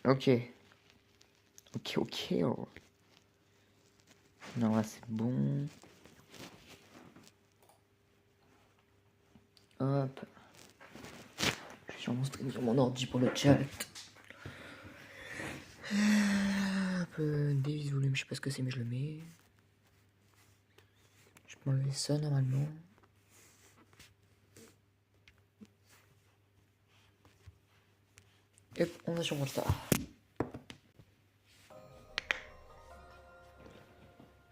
Ok. Ok, ok. Oh. Non, là, c'est bon. Hop. Je suis sur mon stream, sur mon ordi pour le chat. Hop, des volumes, je sais pas ce que c'est, mais je le mets. Je peux enlever ça normalement. Hop, on va sur mon star.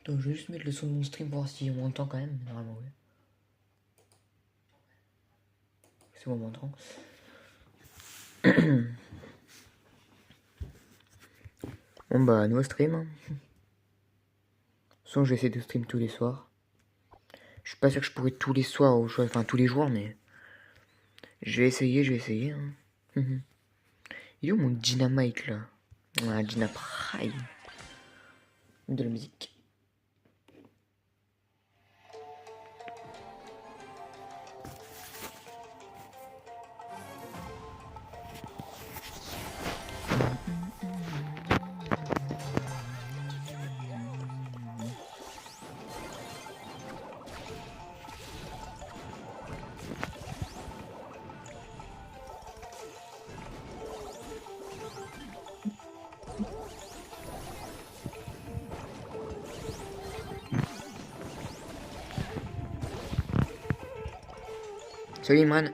Donc, je vais juste mettre le son de mon stream pour voir si on m'entend quand même. Normalement, oui. C'est bon, on m'entend. Bon, bah, nouveau stream. Soit je vais essayer de stream tous les soirs. Je suis pas sûr que je pourrais tous les soirs, ou enfin tous les jours, mais je vais essayer. Hein. Il est où mon Dynamite là? Ah, Dynaprime. De la musique. Salut Imran.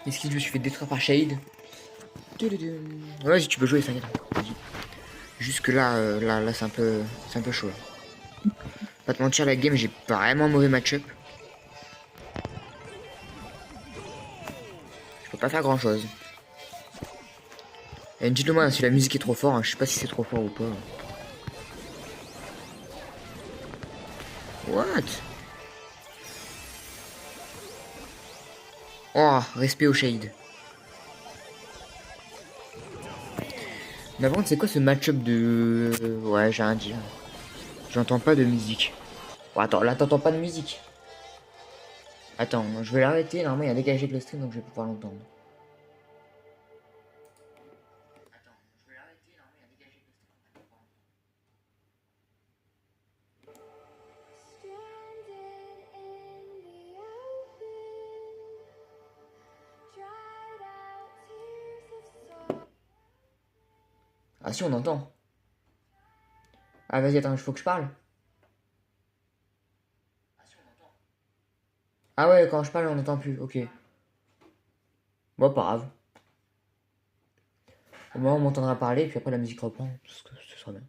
Est-ce que je me suis fait détruire par Shade? Ouais, si tu peux jouer, ça y est. Jusque là, là c'est un peu chaud. Là. Pas te mentir, la game, j'ai vraiment mauvais match-up. Je peux pas faire grand chose. Et dites-le moi si la musique est trop fort, hein. Je sais pas si c'est trop fort ou pas. What? Oh, respect au Shade. Mais avant, c'est quoi ce match-up de... Ouais, j'ai rien à dire. J'entends pas de musique. Bon, attends, là, t'entends pas de musique. Attends, je vais l'arrêter. Normalement, il y a dégagé de le stream, donc je vais pouvoir l'entendre. Ah si, on entend. Ah, vas-y, attends, il faut que je parle. Ah ouais, quand je parle, on n'entend plus. Ok. Bon, pas grave. Au moins, on m'entendra parler, puis après, la musique reprend. Parce que ce sera bien.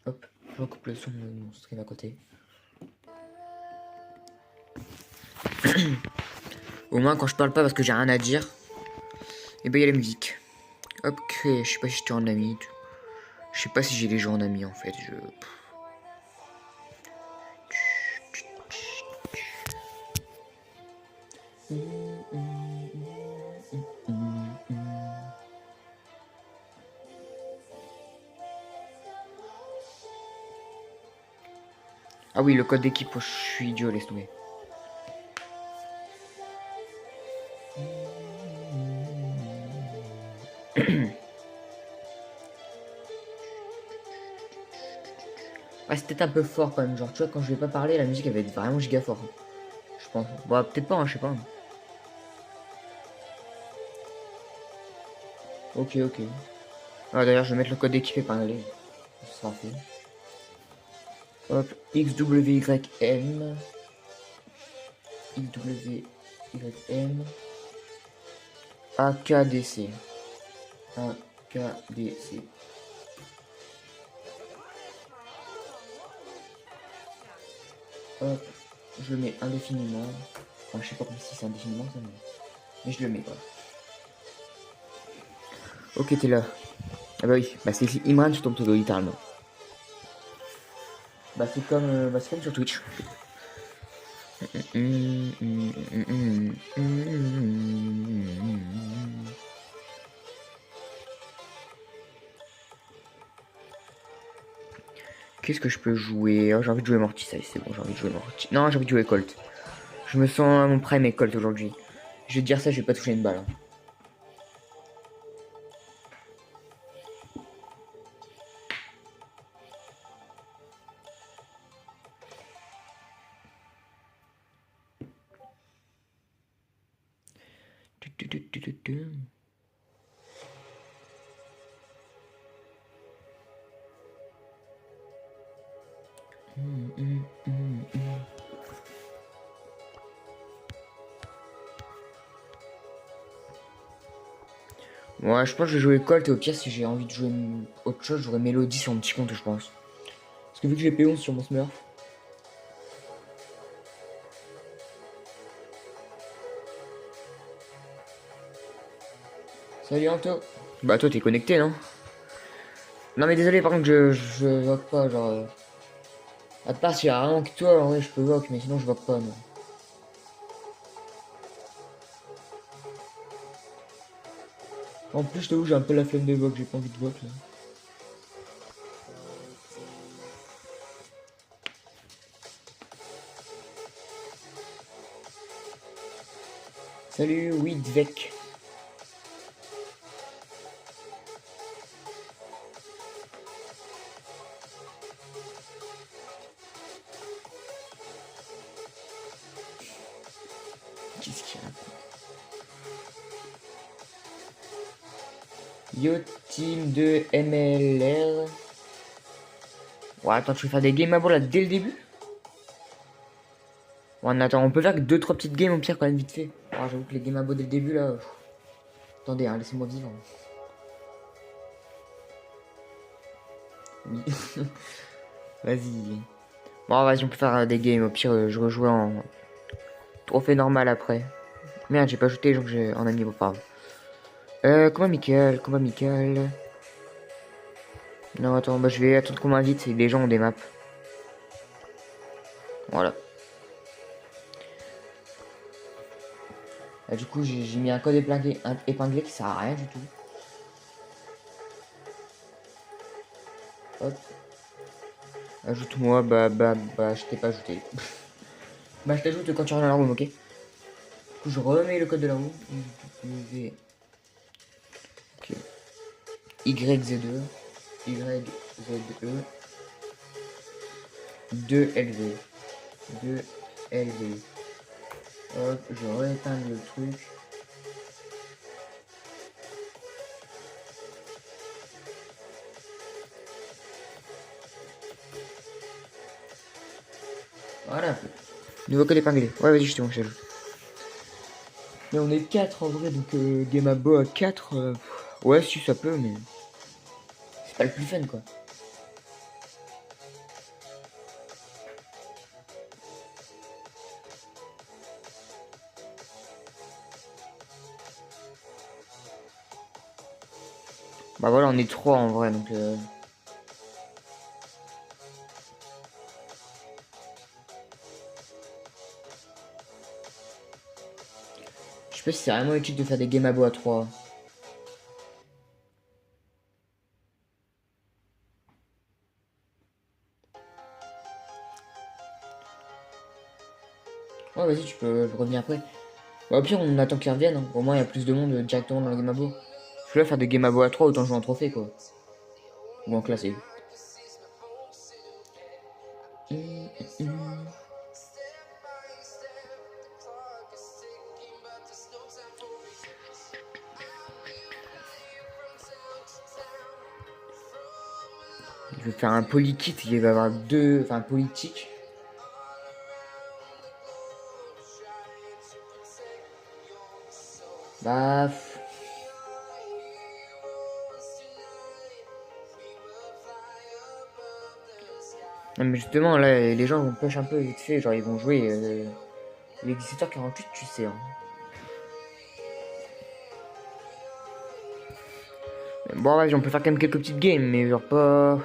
Hop, je recoupe le son de mon stream à côté. Au moins, quand je parle pas parce que j'ai rien à dire, et ben, il y a la musique. Hop, créer. Je sais pas si j'étais en ami. Je sais pas si j'ai les gens en ami, en fait. Ah oui, le code d'équipe, oh, je suis idiot, laisse tomber. Ah, c'est peut-être un peu fort quand même. Genre, tu vois, quand je vais pas parler, la musique elle va être vraiment giga fort. Je pense. Bon, peut-être pas, hein, je sais pas. Ok, ok. Ah, d'ailleurs, je vais mettre le code d'équipe et parler. Ce sera fait. Hop, XWYM. XWYM. AKDC. AKDC. Hop, je le mets indéfiniment. Enfin, je sais pas si c'est indéfiniment ça, mais je le mets, quoi. Ok, t'es là. Ah bah oui, bah c'est ici Imran sur ton pseudo, littéralement. Bah c'est comme sur Twitch. Qu'est-ce que je peux jouer? Oh, j'ai envie de jouer Morty, ça y est, c'est bon, j'ai envie de jouer Morty. Non, j'ai envie de jouer Colt. Je me sens à mon prime avec Colt aujourd'hui. Je vais te dire ça, je vais pas toucher une balle. Hein. Ouais, je pense que je vais jouer Colt et au pire, si j'ai envie de jouer autre chose, j'aurai Mélodie sur mon petit compte, je pense. Parce que vu que j'ai P11 sur mon Smurf. Salut Anto. Bah toi t'es connecté non? Non mais désolé par contre je vogue pas genre. À part s'il y a vraiment que toi en vrai je peux vogue mais sinon je vogue pas non. En plus je t'avoue j'ai un peu la flemme de vogue, j'ai pas envie de vogue là. Salut oui Dvek. Qu'est-ce qu'il raconte? Yo team de MLR. Ouais attends tu veux faire des games à là dès le début? Ouais attends on peut faire que 2-3 petites games au pire quand même vite fait. Oh, j'avoue que les games à dès le début là. Attendez hein, laissez-moi vivre. Oui. Vas-y. Bon vas-y on peut faire des games au pire je rejoue en trophée normal après. Merde j'ai pas ajouté les gens que j'ai en ami pas grave. Comment Michael? Comment Michael? Non, attends, bah je vais attendre qu'on m'invite et les gens ont des maps. Voilà. Du coup, j'ai mis un code épinglé qui sert à rien du tout. Hop. Ajoute-moi, bah, je t'ai pas ajouté. Bah, je t'ajoute quand tu reviens dans la room, ok? Du coup, je remets le code de la room. Ok. YZ2. YZE. 2LV. 2LV. Hop, je rééteins le truc. Voilà. Nouveau code épinglé. Ouais, vas-y, je te montre. Mais on est 4 en vrai, donc Game Abo à 4. Ouais, si ça peut, mais c'est pas le plus fun quoi. Bah voilà, on est 3 en vrai, donc. Je sais pas si c'est vraiment utile de faire des Game Abo à 3. Ouais, vas-y, tu peux revenir après. Bah, au pire, on attend qu'ils reviennent. Hein. Au moins, il y a plus de monde directement dans le Game Abo. Je peux faire des Game Abo à 3, autant jouer en trophée quoi. Ou en classé. Je vais faire un polykit, il va y avoir deux. Enfin, politique. Bah. Non, mais justement, là, les gens vont push un peu vite fait, genre ils vont jouer. Il est 17h48, tu sais. Hein. Bon, vas-y, on peut faire quand même quelques petites games, mais genre pas.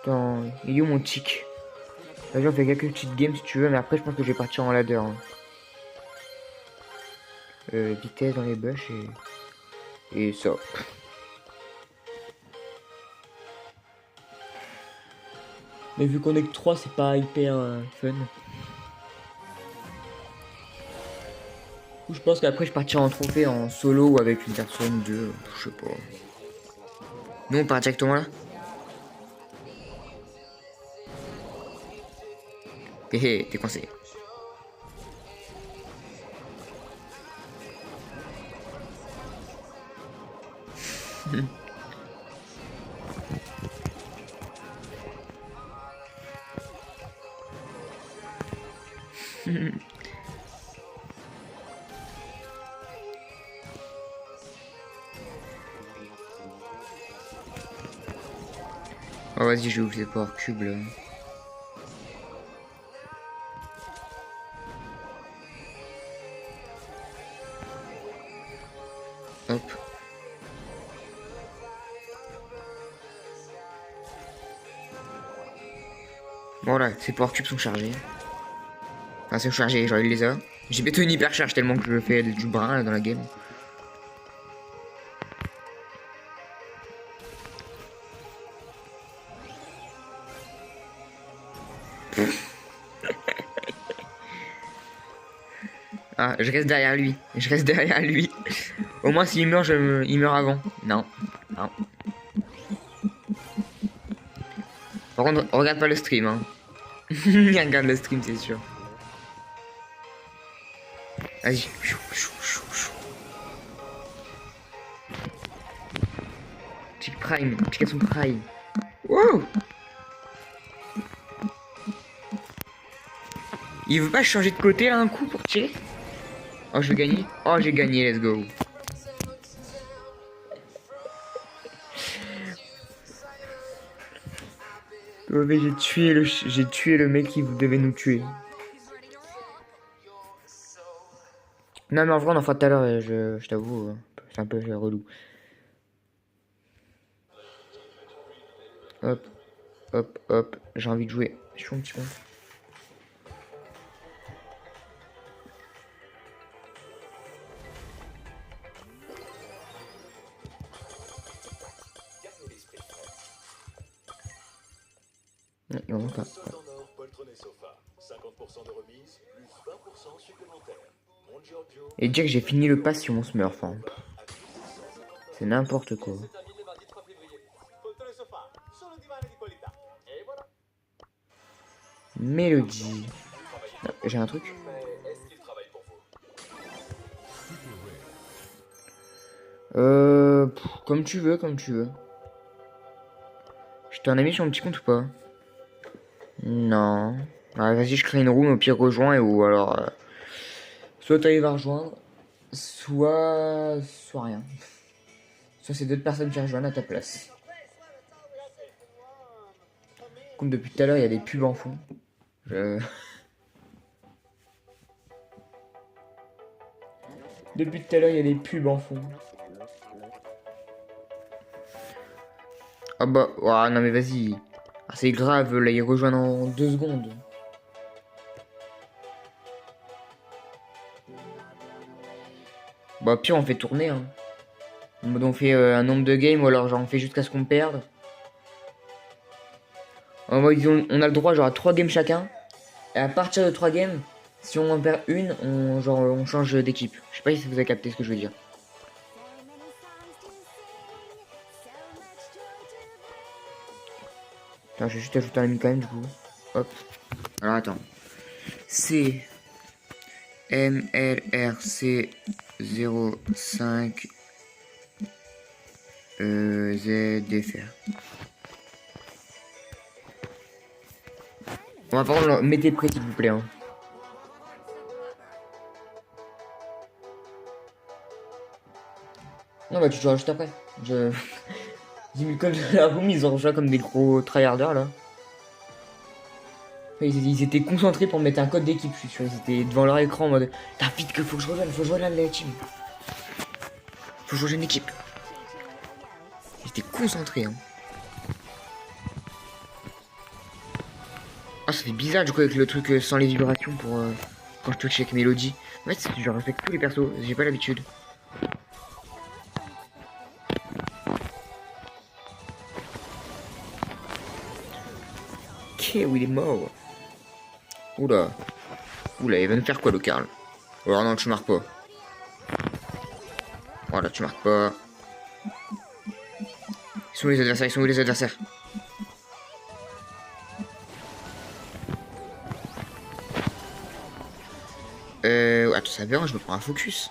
Attends, il est où mon tic? Vas-y, on fait quelques petites games si tu veux, mais après, je pense que je vais partir en ladder. Hein. Vitesse dans les bush et ça. Mais vu qu'on est que 3, c'est pas hyper fun. Je pense qu'après je partirai en trophée en solo ou avec une personne, deux, je sais pas. Nous on part directement là. Hé hé, t'es coincé. Oh vas-y, je vais ouvrir ces Power Cubes là. Hop. Voilà, ces Power Cubes sont chargés. Enfin, c'est chargé, genre il les a. J'ai bientôt une hyper charge tellement que je fais du brin là, dans la game. Ah, je reste derrière lui. Je reste derrière lui. Au moins, s'il meurt, il meurt avant. Non. Non. Par contre, regarde pas le stream, hein. Regarde le stream, c'est sûr. Vas-y. Pick Prime. Pick son Prime. Wow. Il veut pas changer de côté là un coup pour tirer? Oh, je vais gagner. Oh, j'ai gagné, let's go. Oh, mais j'ai tué le mec qui devait nous tuer. Non, mais en vrai, on en fera tout à l'heure, je t'avoue, c'est un peu relou. Hop, hop, hop, j'ai envie de jouer. Je suis un petit peu. Il en manque pas. Et dire que j'ai fini le pass sur mon Smurf. Hein. C'est n'importe quoi. Mélodie. J'ai un truc. Comme tu veux, comme tu veux. Je t'en ai mis sur mon petit compte ou pas? Non. Ah, vas-y, je crée une room, au pire rejoins, ou alors... soit t'arrives à rejoindre, soit rien. Soit c'est d'autres personnes qui rejoignent à ta place. Comme depuis tout à l'heure, il y a des pubs en fond. Depuis tout à l'heure, il y a des pubs en fond. Ah bah, oh, non mais vas-y. Ah, c'est grave, là, il rejoint en 2 secondes. Bah, pire, on fait tourner, hein. En mode, on fait un nombre de games, ou alors, genre, on fait jusqu'à ce qu'on perde. En mode, on a le droit, genre, à 3 games chacun. Et à partir de 3 games, si on en perd une, on change d'équipe. Je sais pas si vous avez capté ce que je veux dire. Attends, je vais juste ajouter un ami quand même, du coup. Hop. Alors, attends. C MLRC 05 ZDFR. On va par contre mettez prêt s'il vous plaît. Hein. Non bah tu joueras juste après. Je. 10 000 codes de la room, ils ont rejoint comme des gros tryharders là. Ils étaient concentrés pour mettre un code d'équipe, je suis sûr. Ils étaient devant leur écran en mode t'as vite que faut que je rejoigne la team. Faut que je rejoigne l'équipe. Ils étaient concentrés hein. Ah ça fait bizarre du coup avec le truc sans les vibrations pour quand je touche avec Mélodie. En fait je respecte tous les persos, j'ai pas l'habitude. où il est mort. Oula. Oula, il va nous faire quoi le Karl? Oh non, tu marques pas. Voilà, tu marques pas. Ils sont où les adversaires? Ils sont où les adversaires? Attends, ça verra, je me prends un focus.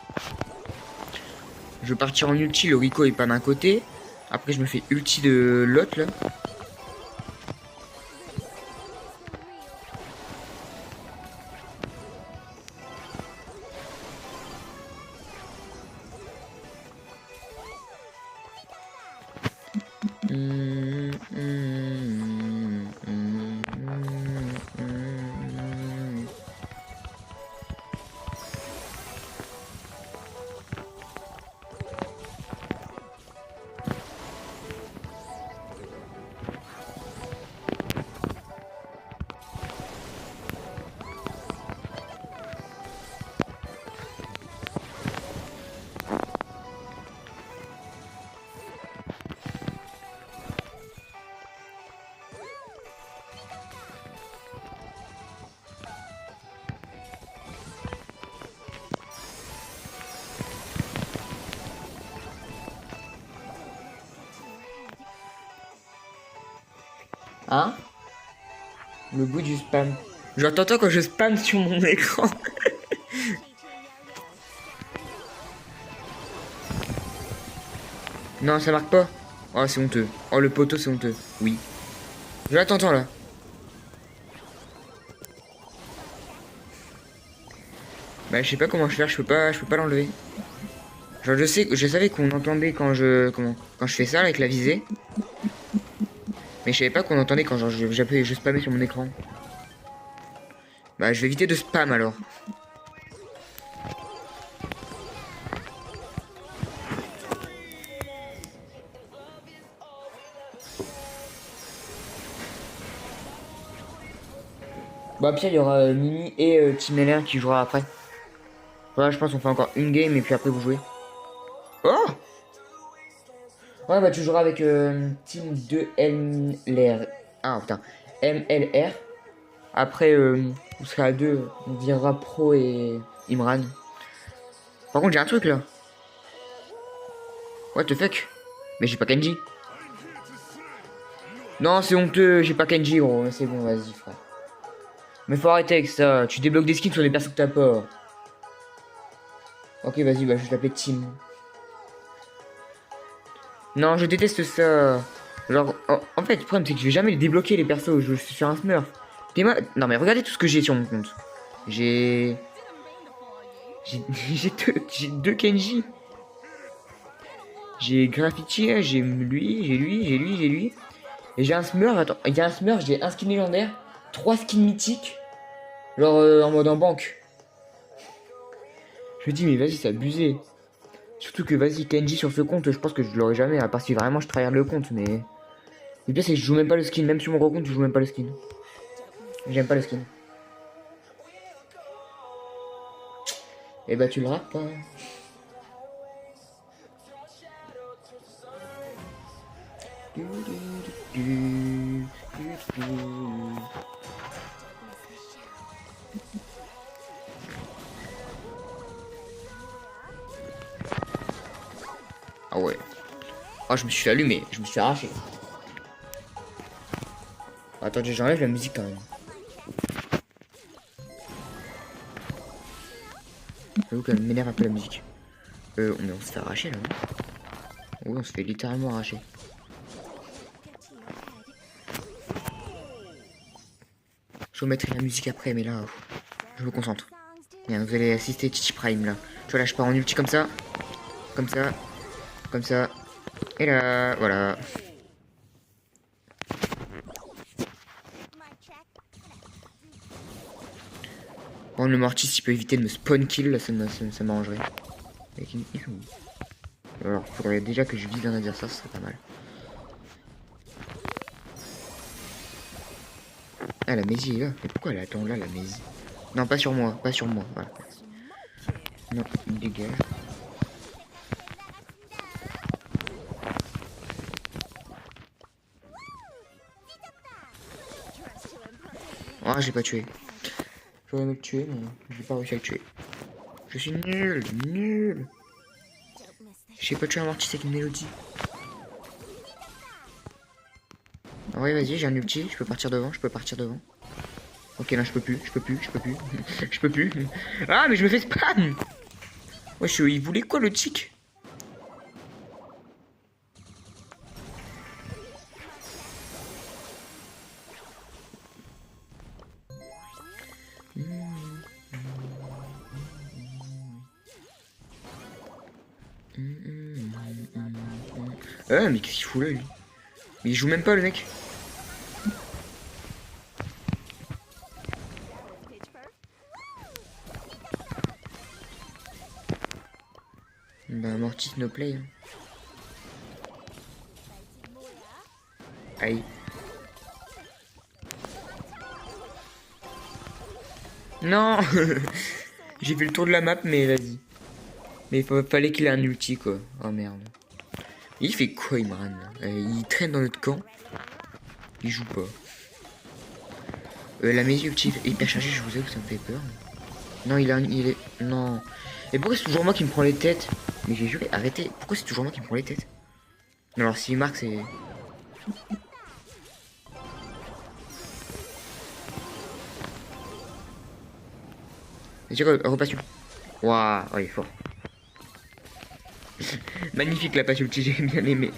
Je vais partir en ulti, le Rico est pas d'un côté. Après, je me fais ulti de l'autre là. Hein? Le bout du spam. J'entends quand je spam sur mon écran. Non, ça marque pas. Oh, c'est honteux. Oh, le poteau, c'est honteux. Oui. Je t'entends là. Bah, je sais pas comment je faire. Je peux pas l'enlever. Genre, je savais qu'on entendait quand quand je fais ça avec la visée. Mais je savais pas qu'on entendait quand genre j'appelais, je spammais sur mon écran. Bah, je vais éviter de spam alors. Bah, puis il y aura Mimi et Team LR qui jouera après. Voilà, je pense qu'on fait encore une game et puis après vous jouez. Oh! Ouais, bah tu joueras avec Team 2LR. Ah putain, MLR. Après, on sera à deux. On virera Pro et Imran. Par contre, j'ai un truc là. What the fuck? Mais j'ai pas Kenji. Non, c'est honteux, j'ai pas Kenji, gros. C'est bon, vas-y, frère. Mais faut arrêter avec ça. Tu débloques des skins sur des persos que t'as pas. Ok, vas-y, bah je vais t'appeler Team. Non, je déteste ça. Genre, en fait, le problème, c'est que je vais jamais les débloquer, les persos. Je suis sur un Smurf. Non, mais regardez tout ce que j'ai sur mon compte. J'ai j'ai deux Kenji. J'ai Graffiti, j'ai lui, j'ai lui. Et j'ai un Smurf, attends, il y a un Smurf, j'ai un skin légendaire, 3 skins mythiques. Genre en mode en banque. Je me dis, mais vas-y, c'est abusé. Surtout que, vas-y, Kenji sur ce compte, je pense que je l'aurai jamais, à part si vraiment je tryhard le compte, mais. Le pire, c'est que je joue même pas le skin, même sur mon gros compte, je joue même pas le skin. J'aime pas le skin. Et bah, tu le rates pas. Ah ouais. Oh, je me suis allumé, je me suis arraché. Attendez, j'enlève la musique quand même. J'avoue qu'elle m'énerve un peu la musique. On se fait arracher là. Oui, on se fait littéralement arracher. Je remettrai la musique après, mais là, je me concentre. Bien, vous allez assister Titi Prime là. Tu vois, là, je pars en ulti comme ça. Comme ça. Comme ça. Et là, voilà. Bon, le Mortis, il peut éviter de me spawn kill, là, ça m'arrangerait. Alors, il faudrait déjà que je vise un adversaire, ça serait pas mal. Ah, la Maisy est là. Mais pourquoi elle attend là, la Maisy? Non, pas sur moi, pas sur moi. Voilà. Non, il dégage. Ah, j'ai pas tué. J'aurais aimé le tuer, mais j'ai pas réussi à le tuer. Je suis nul, nul. J'ai pas tué un mortis avec une mélodie. Ah ouais, vas-y, j'ai un ulti, je peux partir devant, je peux partir devant. Ok, non, je peux plus, je peux plus, je peux plus. Je peux plus. Ah, mais je me fais spam. Wesh, il voulait quoi le tic? Ah, mais qu'est-ce qu'il fout là, lui? Mais il joue même pas, le mec. Bah, Mortis no play. Hein. Aïe. Non. J'ai fait le tour de la map, mais vas-y. Mais fallait qu'il ait un ulti, quoi. Oh merde. Il fait quoi, Imran? Il traîne dans notre camp. Il joue pas. La magie ulti est hyper chargée, je vous avoue que ça me fait peur. Non, il est... Non. Et pourquoi c'est toujours moi qui me prends les têtes? Mais j'ai juré, arrêtez. Pourquoi c'est toujours moi qui me prends les têtes? Non, alors s'il marque, c'est... Vas-y, repassion. Waouh, oh, il est fort. Magnifique la passe ulti, j'ai bien aimé.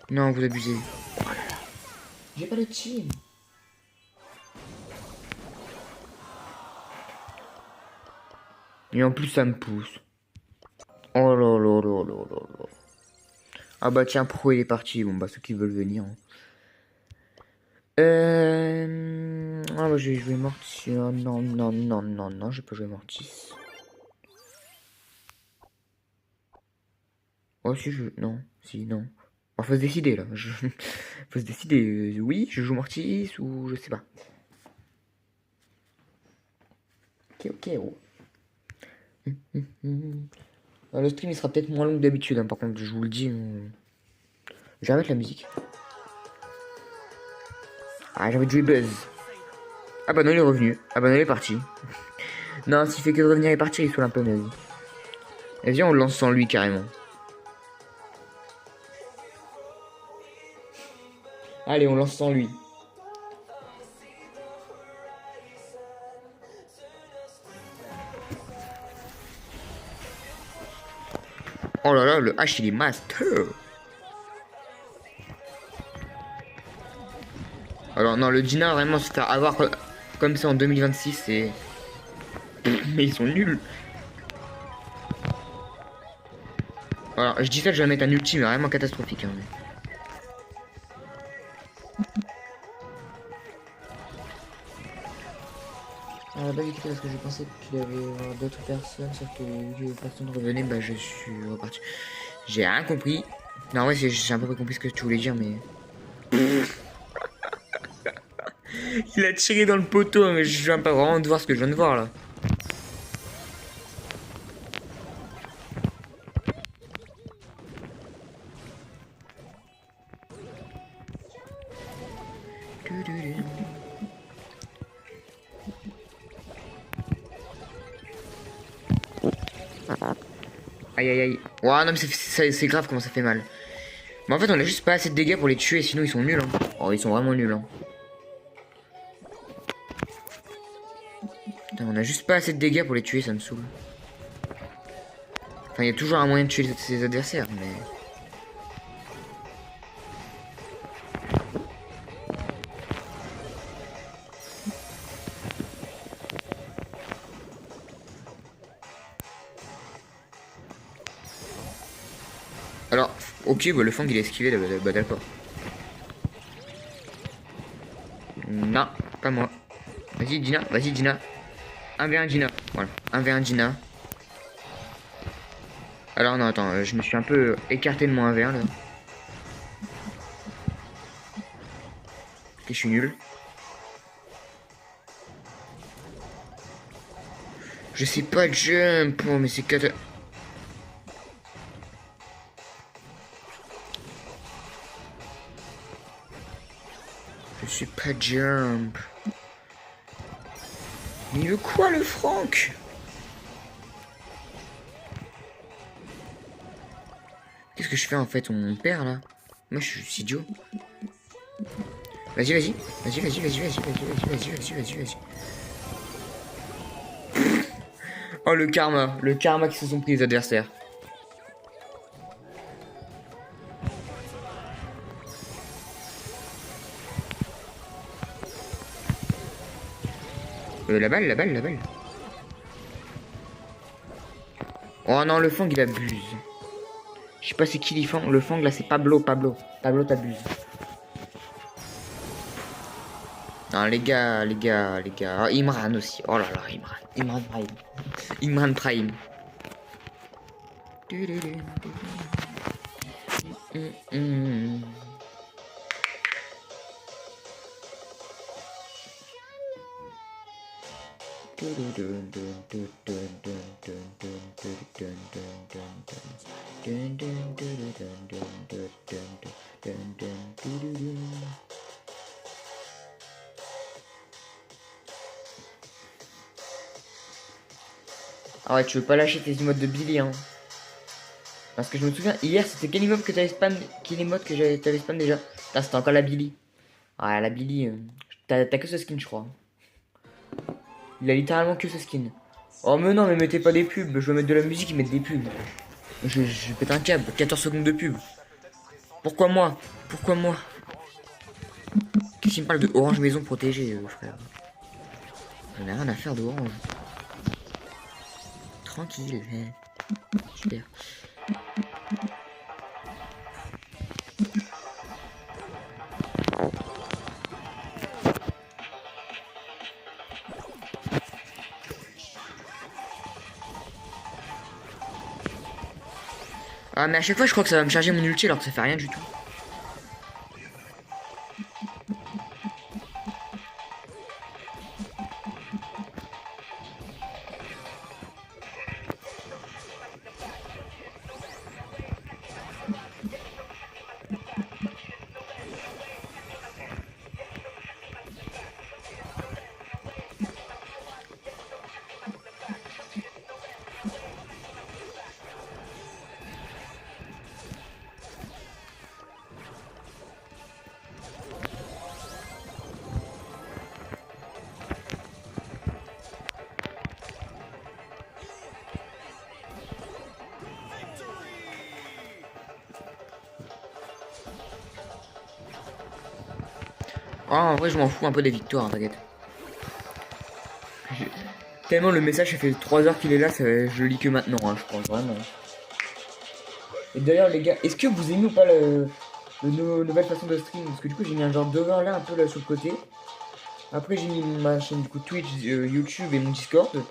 Non, vous abusez. Oh là là. J'ai pas de team. Et en plus, ça me pousse. Oh là là là là là là. Ah bah tiens, Pro il est parti. Bon bah ceux qui veulent venir. Hein. Ah bah je vais jouer Mortis. Oh, non, non, non, non, non, je peux jouer Mortis. Oh si je... Non, si, non. Alors faut se décider là. Faut se décider. Oui, je joue Mortis ou je sais pas. Ok, ok, oh. Le stream il sera peut-être moins long que d'habitude, hein, par contre, je vous le dis. Je vais remettre la musique. Ah, j'ai envie de jouer Buzz. Ah bah non, il est revenu. Ah bah non, il est parti. Non, s'il fait que de revenir et partir, il saoule un peu, mais vas-y. Et viens, on le lance sans lui carrément. Allez, on lance sans lui. Oh là là, le H il est master. Alors non, le Dina vraiment se faire avoir comme ça en 2026, c'est... Mais ils sont nuls. Alors je dis ça, je vais mettre un ulti, mais vraiment catastrophique. Hein, mais... À la base j'ai quitté parce que je pensais qu'il y avait d'autres personnes, sauf que vu que personne revenait, bah je suis reparti. J'ai rien compris. Non ouais, j'ai un peu compris ce que tu voulais dire, mais... Il a tiré dans le poteau, mais je viens pas vraiment de voir ce que je viens de voir là. Aïe aïe aïe. Ouah non mais c'est grave comment ça fait mal. Mais en fait on a juste pas assez de dégâts pour les tuer, sinon ils sont nuls. Hein. Oh ils sont vraiment nuls. Hein. Putain, on a juste pas assez de dégâts pour les tuer, ça me saoule. Enfin il y a toujours un moyen de tuer ses adversaires, mais... Alors, ok, bah, le Fang il a esquivé, bah d'accord. Non, pas moi. Vas-y Dina, vas-y Dina. 1v1 Dina, voilà. 1v1 Dina. Alors non, attends, je me suis un peu écarté de mon 1v1 là. Ok, je suis nul. Je sais pas jump, oh, mais c'est cata... Pas jump. Mais il veut quoi le Franck? Qu'est-ce que je fais en fait? On perd là. Moi je suis idiot. Vas-y, vas-y. Vas-y, vas-y, vas-y, vas-y, vas-y, vas-y, vas-y, vas-y, vas-y. Oh le karma. Le karma qui se sont pris les adversaires. La balle, la balle, la balle. Oh non, le Fang il abuse. Je sais pas c'est qui le Fang là, c'est Pablo, Pablo. Pablo t'abuse. Non les gars, les gars, les gars. Oh, Imran aussi. Oh là là, Imran. Imran Prime. Imran Prime. Ah ouais, tu veux pas lâcher tes emotes de Billy, hein. Parce que je me souviens, hier, c'était quel emote que t'avais spam, quel emote que t'avais spam déjà? Là, c'était encore la Billy. Ah, la Billy, t'as que ce skin, je crois. Il a littéralement que ce skin. Oh, mais non, mais mettez pas des pubs. Je veux mettre de la musique, ils mettent des pubs. Je pète un câble. 14 secondes de pub. Pourquoi moi? Pourquoi moi? Qu'est-ce qu'il me parle de Orange Maison Protégée, frère? J'en ai rien à faire de Orange. Tranquille, hein. Super. Ah, mais à chaque fois, je crois que ça va me charger mon ulti alors que ça fait rien du tout. Oh, en vrai, je m'en fous un peu des victoires, hein, t'inquiète. Tellement le message, ça fait 3 heures qu'il est là, je le lis que maintenant, hein, je pense vraiment. Et d'ailleurs, les gars, est-ce que vous aimez ou pas nouvelle façon de stream? Parce que du coup, j'ai mis un genre d'overlay un peu là sur le côté. Après, j'ai mis ma chaîne du coup Twitch, YouTube et mon Discord.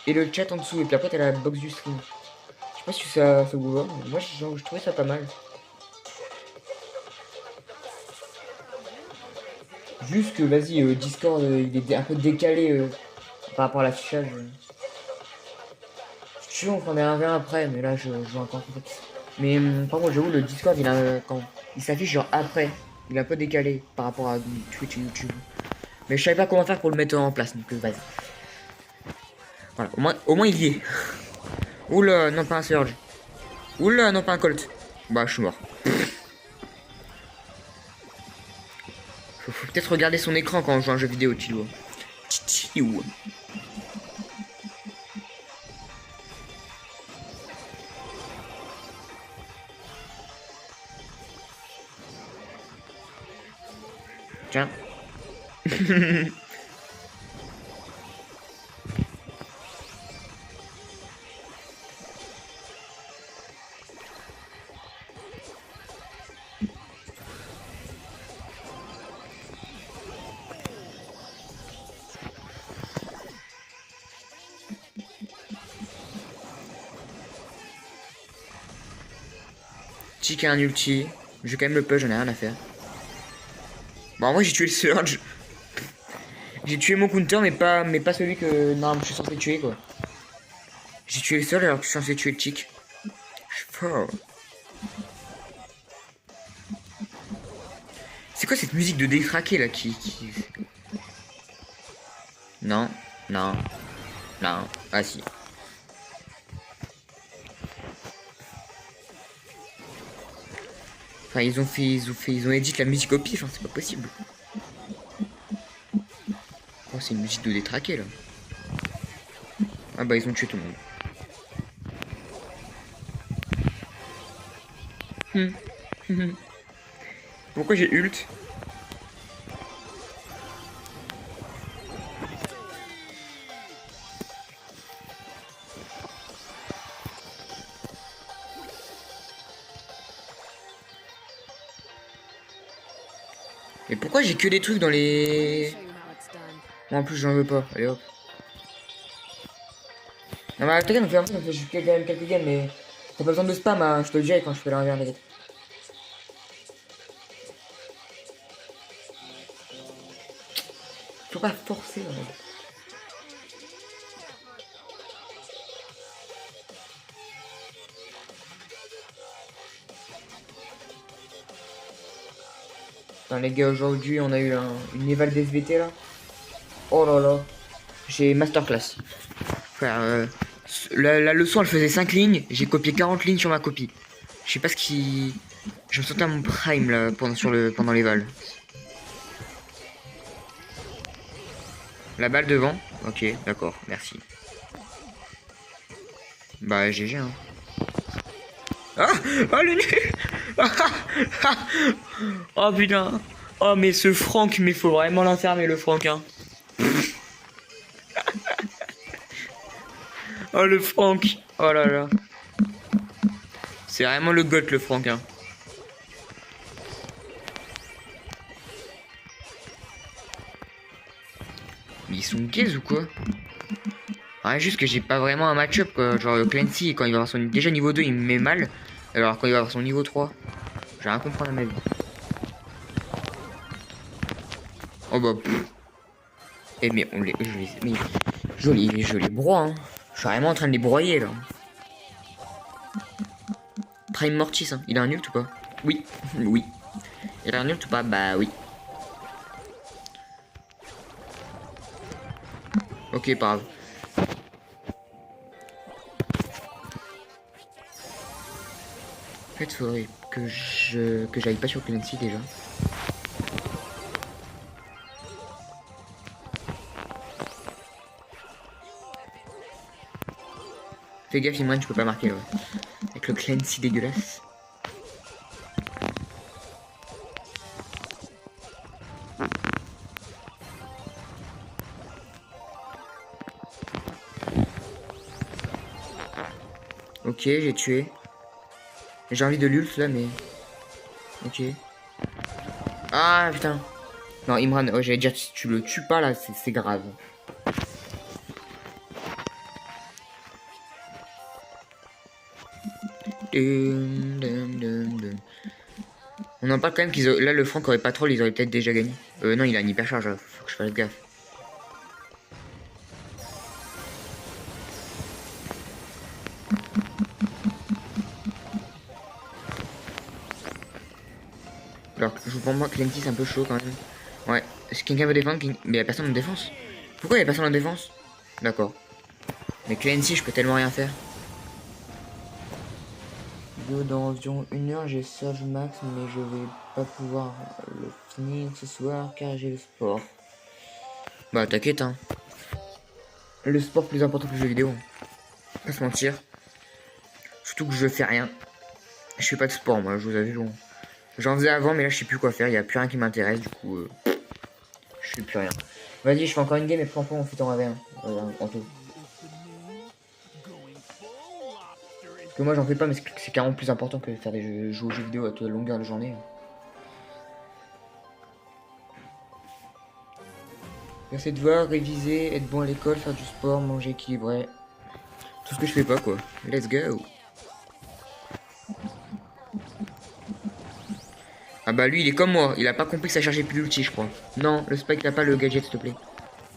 Et le chat en dessous. Et puis après, t'as la box du stream. Je sais pas si ça vous va. Mais moi, je trouvais ça pas mal. Juste que, vas-y, Discord, il est un peu décalé par rapport à l'affichage. Si tu veux, on prend des 1v1 après, mais là, je joue encore. Mais par contre, j'avoue, le Discord, quand il s'affiche genre après, il est un peu décalé par rapport à Twitch et YouTube. Mais je savais pas comment faire pour le mettre en place, donc vas-y. Voilà, au moins il y est. Oula, non pas un Surge. Oula, non pas un Colt. Bah, je suis mort. Faut peut-être regarder son écran quand on joue à un jeu vidéo, Tilo. Tilo. Tiens. Chick a un ulti. Je vais quand même le push, j'en ai rien à faire. Bon, en vrai, j'ai tué le Surge. J'ai tué mon counter, mais pas celui que normalement je suis censé tuer, quoi. J'ai tué le Surge alors que je suis censé tuer le Chick. Je suis fort. C'est quoi cette musique de détraqué là qui... Non, non, non. Ah si. Enfin, ils ont edit la musique au pif, hein, c'est pas possible. Oh, c'est une musique de détraqué là. Ah bah, ils ont tué tout le monde. Pourquoi j'ai ult? Mais pourquoi j'ai que des trucs dans les... Moi en plus j'en veux pas, allez hop. Non mais t'inquiète, on fait juste quelques games, mais... T'as pas besoin de spam, hein, je te le dirai quand je fais la 1v1 t'inquiète. Faut pas forcer, en fait. Putain, les gars, aujourd'hui, on a eu une éval d'SVT, là. Oh là là. J'ai masterclass. Frère, la leçon, elle faisait 5 lignes. J'ai copié 40 lignes sur ma copie. Je sais pas ce qui... Je me sentais à mon prime, là, pendant l'éval. La balle devant. Ok, d'accord, merci. Bah, GG, hein. Ah, oh, le nul. Oh, putain. Oh, mais ce Franck, mais faut vraiment l'enfermer, le Franck, hein. Oh, le Franck. Oh là là. C'est vraiment le goth, le Franck, hein. Mais ils sont gays ou quoi? Ouais, juste que j'ai pas vraiment un match-up, quoi. Genre, Clancy, quand il va avoir son... Déjà, niveau 2, il me met mal. Alors, quand il va avoir son niveau 3, j'ai rien à comprendre à ma vie. Oh bah... Eh mais on les... Mais... Je les broie, hein. Je suis vraiment en train de les broyer, là. Prime Mortis, hein. Il a un ult ou pas? Oui. Oui. Il a un ult ou pas? Bah oui. Ok, pas grave. En fait, faudrait que j'aille pas sur Clancy déjà. Fais gaffe, Imran, tu peux pas marquer, ouais. Avec le Clancy dégueulasse. Ok, j'ai tué. J'ai envie de l'ult là, mais... Ok. Ah, putain. Non, Imran, oh, j'allais dire, si tu le tues pas là, c'est grave. On en parle quand même qu'ils ont... Là, le Franck aurait pas troll, ils auraient peut-être déjà gagné. Non, il a une hyper charge, faut que je fasse gaffe. Alors, je vous prends moi, Clancy, c'est un peu chaud quand même. Ouais, est-ce que quelqu'un veut défendre? Mais y'a personne en défense. Pourquoi y'a personne en défense? D'accord. Mais Clancy, je peux tellement rien faire. Dans environ 1 heure, j'ai Surge Max, mais je vais pas pouvoir le finir ce soir car j'ai le sport. Bah, t'inquiète, hein. Le sport plus important que le jeu vidéo. Pas se mentir. Surtout que je fais rien. Je fais pas de sport, moi, je vous avais vu. J'en faisais avant, mais là, je sais plus quoi faire. Il y a plus rien qui m'intéresse, du coup, je fais plus rien. Vas-y, je fais encore une game et prends pas, on fait en AV1. En tout. Parce que moi, j'en fais pas, mais c'est carrément plus important que de faire des jeux aux jeux vidéo à toute longueur de journée. Faire ses devoirs, réviser, être bon à l'école, faire du sport, manger équilibré. Tout ce que je fais pas, quoi. Let's go. Ah bah lui il est comme moi, il a pas compris que ça chargeait plus l'outil je crois. Non, le Spike n'a pas le gadget s'il te plaît.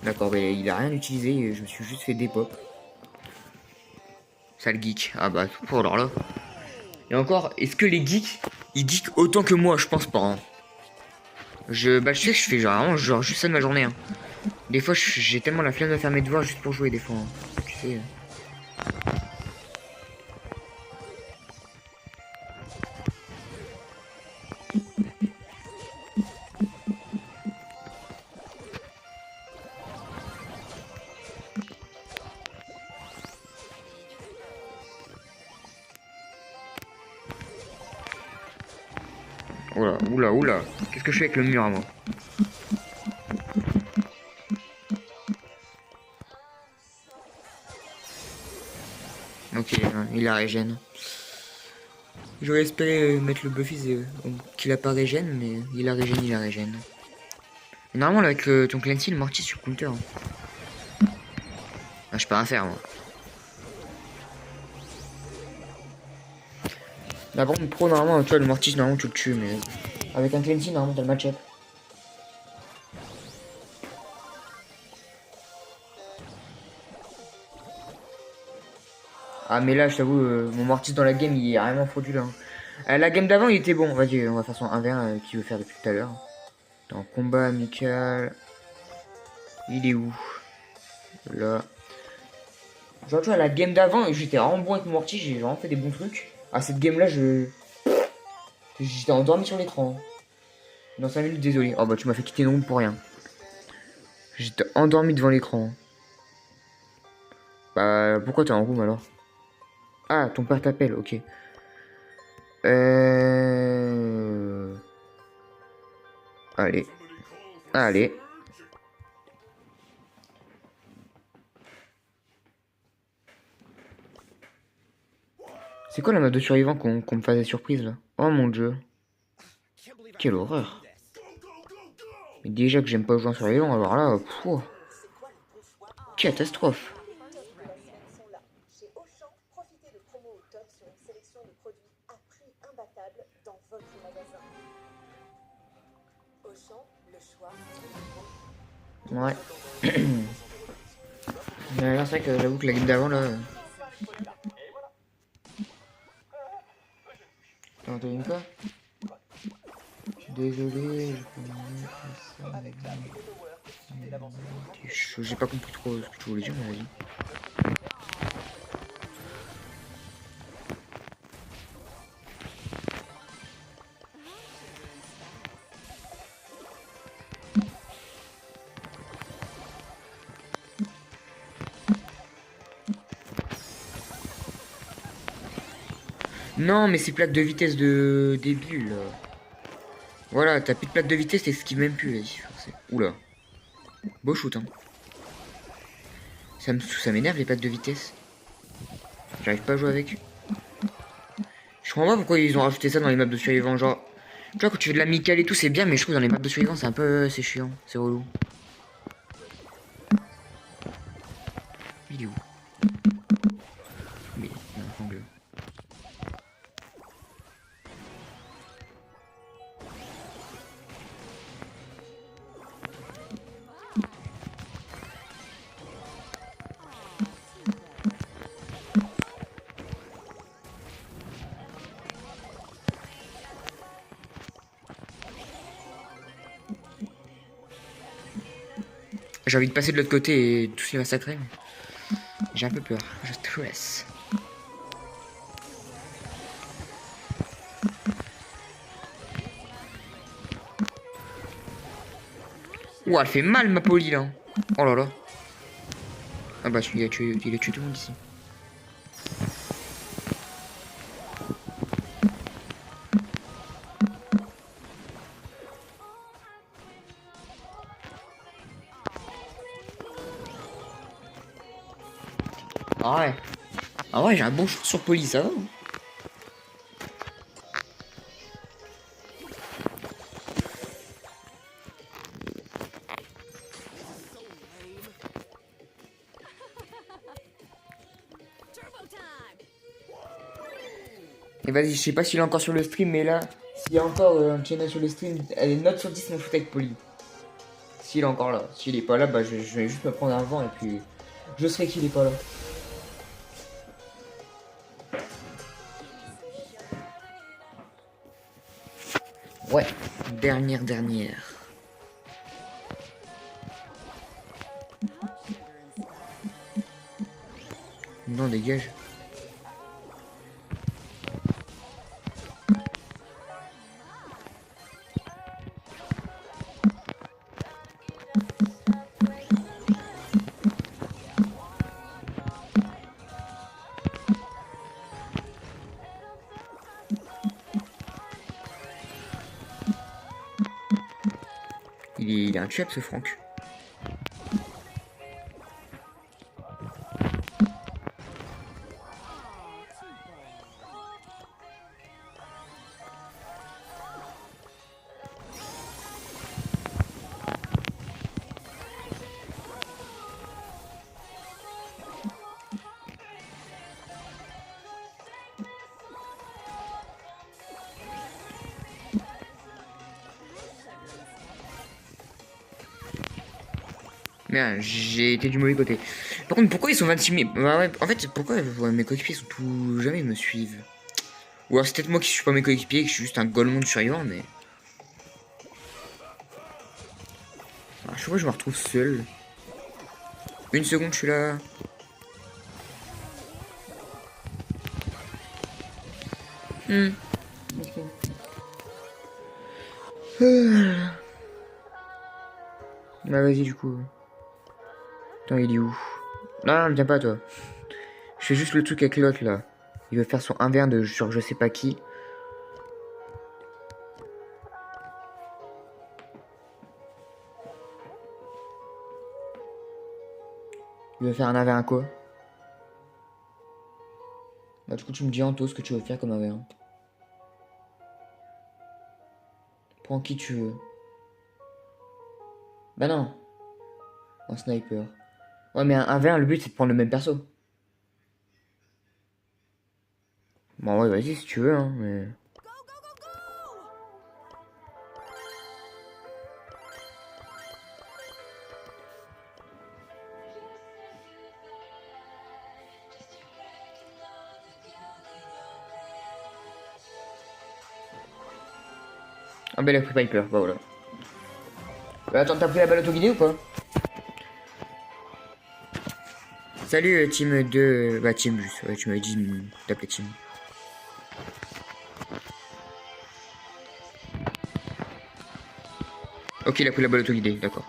D'accord, mais il a rien utilisé, je me suis juste fait des pop. Sale geek. Ah bah, oh alors là. Et encore, est-ce que les geeks, ils geekent autant que moi? Je pense pas. Hein. Je sais que je fais genre, vraiment, genre juste ça de ma journée. Hein. Des fois, j'ai tellement la flemme de faire mes devoirs juste pour jouer, des fois. Hein. Tu sais. Oula, oula, oula. Qu'est-ce que je fais avec le mur à moi? Ok, hein, il a régène. J'aurais espéré mettre le Buffy qu'il a pas régène, mais il a régène, il a régène. Normalement, là, avec ton Clancy, le Mortis sur counter. Hein. Ah, je peux rien faire, moi. Là, par contre, pro, normalement, tu vois, le Mortis, normalement, tu le tues, mais avec un Clancy, normalement, t'as le match-up. Ah, mais là, je t'avoue, mon Mortis dans la game, il est vraiment frauduleux. Hein. La game d'avant, il était bon. Vas-y, on va faire son 1v1 qu'il veut faire depuis tout à l'heure. Dans combat amical. Il est où? Là. Genre, tu vois, la game d'avant, j'étais vraiment bon avec mon Mortis, j'ai vraiment fait des bons trucs. Ah, cette game-là, j'étais endormi sur l'écran. Hein. Dans 5 minutes, désolé. Oh, bah, tu m'as fait quitter une room pour rien. J'étais endormi devant l'écran. Bah, pourquoi t'es en room alors? Ah, ton père t'appelle, ok. Allez. Allez. C'est quoi la map de survivants qu'on me faisait surprise là? Oh mon dieu. Quelle horreur. Mais déjà que j'aime pas jouer en survivant, alors là, pfff. Catastrophe. Ouais. Mais là, c'est vrai que j'avoue que la game d'avant là. T'as entendu quoi? Je suis désolé, j'ai pas compris trop ce que tu voulais dire, mais vas-y. Non, mais c'est plaque de vitesse de début là. Voilà, t'as plus de plaque de vitesse, t'esquives même plus, vas-y. Oula. Beau shoot, hein. Ça m'énerve les plaques de vitesse. J'arrive pas à jouer avec. Je comprends pas pourquoi ils ont rajouté ça dans les maps de survivants. Genre, tu vois, quand tu fais de l'amical et tout, c'est bien, mais je trouve dans les maps de survivants, c'est un peu. C'est chiant, c'est relou. Il est où? Mais, il y a un angle. J'ai envie de passer de l'autre côté et tous les massacrer. Mais j'ai un peu peur. Je stress. Ouah, elle fait mal ma poly là. Oh là là. Ah bah il a tué tout le monde ici. Ah ouais. Ah ouais, j'ai un bon shoot sur poly, ça va. Et vas-y, je sais pas s'il est encore sur le stream, mais là, s'il y a encore un channel sur le stream, elle est note sur 10 mon shoot avec poly. S'il est encore là. S'il est pas là, bah je vais juste me prendre un vent et puis je serai qu'il est pas là. Ouais, dernière. Non, dégage. Il est intuable ce Franck. Merde, j'ai été du mauvais côté. Par contre, pourquoi ils sont 26 000? Bah ouais, en fait, pourquoi mes coéquipiers sont tout... jamais me suivent? Ou alors c'est peut-être moi qui suis pas mes coéquipiers, que je suis juste un golemon de survivant, mais... À chaque fois, je me retrouve seul. Une seconde, je suis là. Bah vas-y, du coup. Attends, il est où? Non, viens pas, toi. Je fais juste le truc avec l'autre, là. Il veut faire son 1v1 de sur je sais pas qui. Il veut faire un 1v1 quoi? Bah du coup, tu me dis, Anto, ce que tu veux faire comme 1v1. Prends qui tu veux. Bah non. Un sniper. Ouais, mais un 1v1, le but, c'est de prendre le même perso. Bon, ouais, vas-y, si tu veux, hein, mais... Ah bah il a pris Piper, bah voilà. Bah attends, t'as pris la balle auto-guidée ou pas? Salut team 2, bah team juste, ouais tu m'avais dit de t'appeler team. Ok, il a pris la balle auto-guidée, d'accord.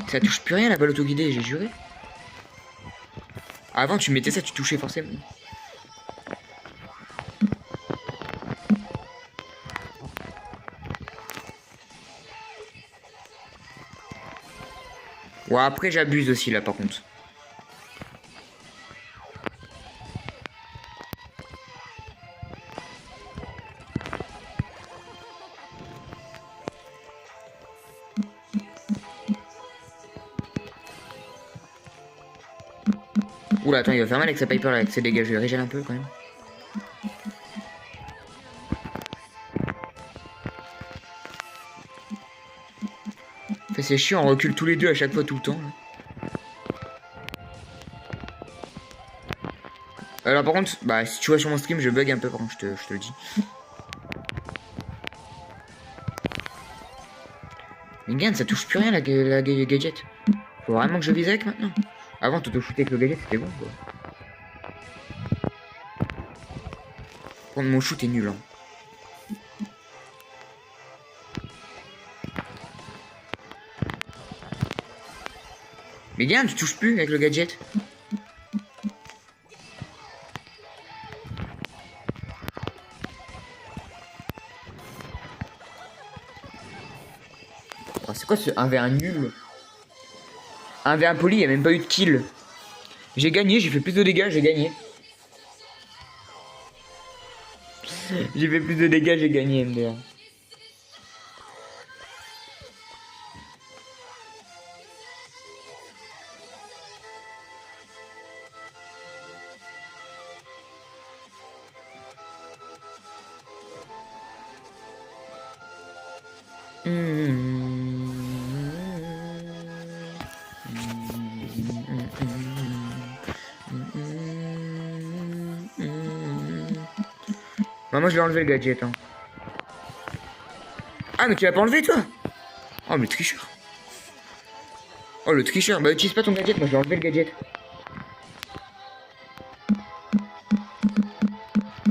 Ça touche plus rien la balle auto-guidée, j'ai juré. Avant tu mettais ça, tu touchais forcément. Ouais, après j'abuse aussi là par contre. Oula, attends, il va faire mal avec sa Piper là, avec ses dégâts, je vais régénérer un peu quand même. Fait, c'est chiant, on recule tous les deux à chaque fois tout le temps. Là. Alors par contre, bah si tu vois sur mon stream, je bug un peu, par contre, je te le dis. Mais regarde, ça touche plus rien la gadget. Faut vraiment que je vise avec maintenant. Avant, t'auto-shooter avec le gadget, c'était bon quoi. Prendre mon shoot est nul hein. Mais regarde, tu touches plus avec le gadget. Oh, c'est quoi ce 1v1 nul? 1v1 poli, il a même pas eu de kill. J'ai gagné, j'ai fait plus de dégâts, j'ai gagné. J'ai fait plus de dégâts, j'ai gagné MDR. Bah, moi je l'ai enlevé le gadget. Hein. Ah mais tu l'as pas enlevé toi? Oh mais le tricheur. Oh le tricheur. Bah utilise pas ton gadget, moi je l'ai enlevé le gadget.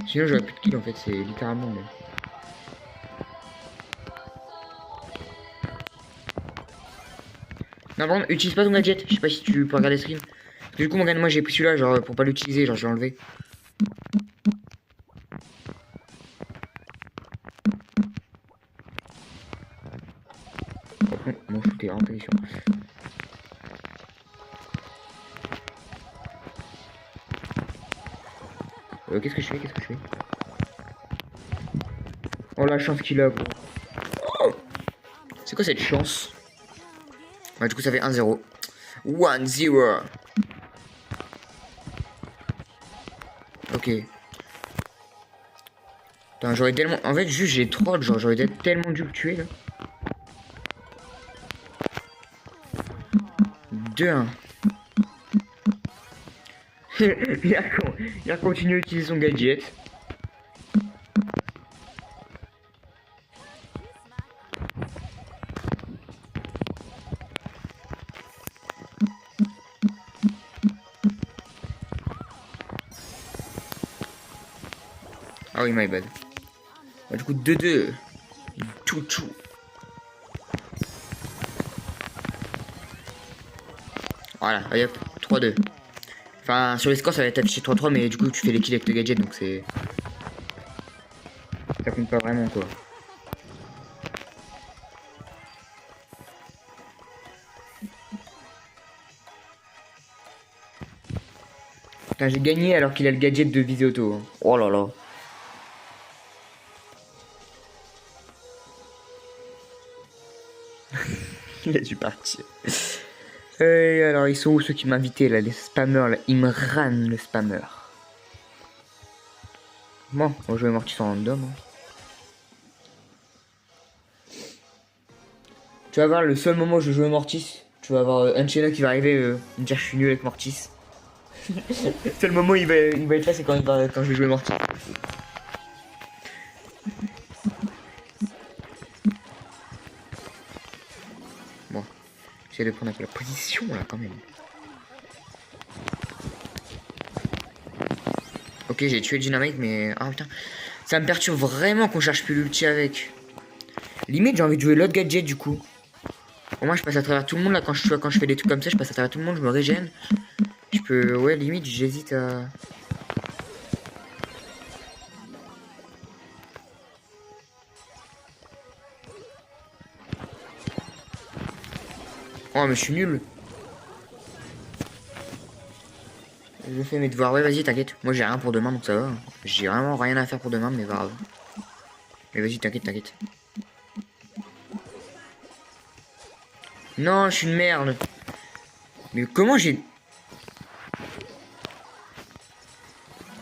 Sinon j'aurais plus de kill en fait, c'est littéralement mais... Non par contre, utilise pas ton gadget, je sais pas si tu peux regarder stream. Parce que du coup regarde moi j'ai pris celui-là genre pour pas l'utiliser, genre je l'ai enlevé. Par contre, mon shoot est intelligent. Qu'est-ce que je fais? Qu'est-ce que je fais? Oh la chance qu'il a gros. Oh, c'est quoi cette chance? Ouais du coup ça fait 1-0. 1-0. Ok. Putain, j'aurais tellement... En fait, juste j'ai troll, genre j'aurais tellement dû le tuer là. 2-1. il a continué à utiliser son gadget. Ah oui, my bad. Bah, du coup, 2-2. Chou-chou. Voilà, allez hop, 3-2. Enfin, sur les scores, ça va être affiché 3-3, mais du coup, tu fais les kills avec le gadget, donc c'est... Ça compte pas vraiment, quoi. Putain, j'ai gagné alors qu'il a le gadget de visée auto. Hein. Oh là là. Il a dû partir. Et alors, ils sont où ceux qui m'invitaient là, les spammers là? Ils me rannent le spammer. Bon, on va jouer Mortis en random. Hein. Tu vas voir le seul moment où je joue Mortis. Tu vas voir Unchena qui va arriver me dire je suis nul avec Mortis. Le seul moment où il va être là, c'est quand je vais jouer Mortis. Bon, j'essaie de prendre un peu la position là quand même. Ok, j'ai tué le Dynamite, mais... Ah putain, ça me perturbe vraiment qu'on cherche plus l'ulti avec. Limite, j'ai envie de jouer l'autre gadget du coup. Au moins, je passe à travers tout le monde là quand je fais des trucs comme ça, je passe à travers tout le monde, je me régène. Je peux... Ouais, limite, j'hésite à... Oh, mais je suis nul. Je fais mes devoirs. Ouais, vas-y, t'inquiète. Moi, j'ai rien pour demain, donc ça va. J'ai vraiment rien à faire pour demain, mais grave. Mais vas-y, t'inquiète, t'inquiète. Non, je suis une merde. Mais comment j'ai...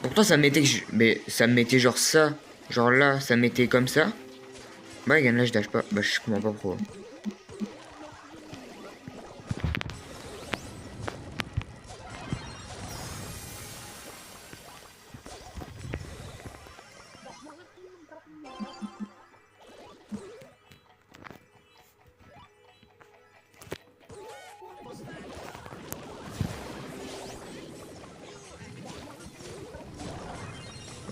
Pourtant, ça mettait... Mais ça me mettait genre ça. Genre là, ça mettait comme ça. Bah, regarde, là, je dash pas. Bah, je comprends pas pourquoi.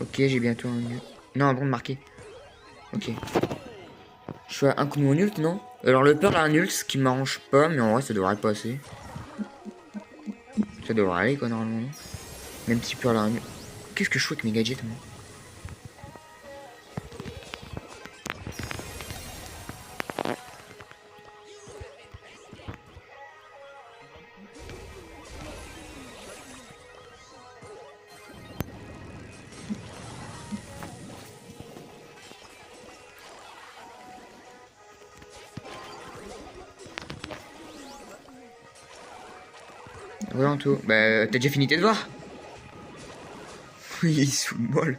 Ok, j'ai bientôt un ult. Non, un bon marqué. Ok. Je suis à un coup de mon ult, non? Alors le Pearl a un ult, ce qui m'arrange pas, mais en vrai ça devrait passer. Ça devrait aller quoi normalement. Même si Pearl a un ult. Qu'est-ce que je fais avec mes gadgets moi? Ouais en tout. Bah t'as déjà fini tes devoirs? Oui, sous le molle.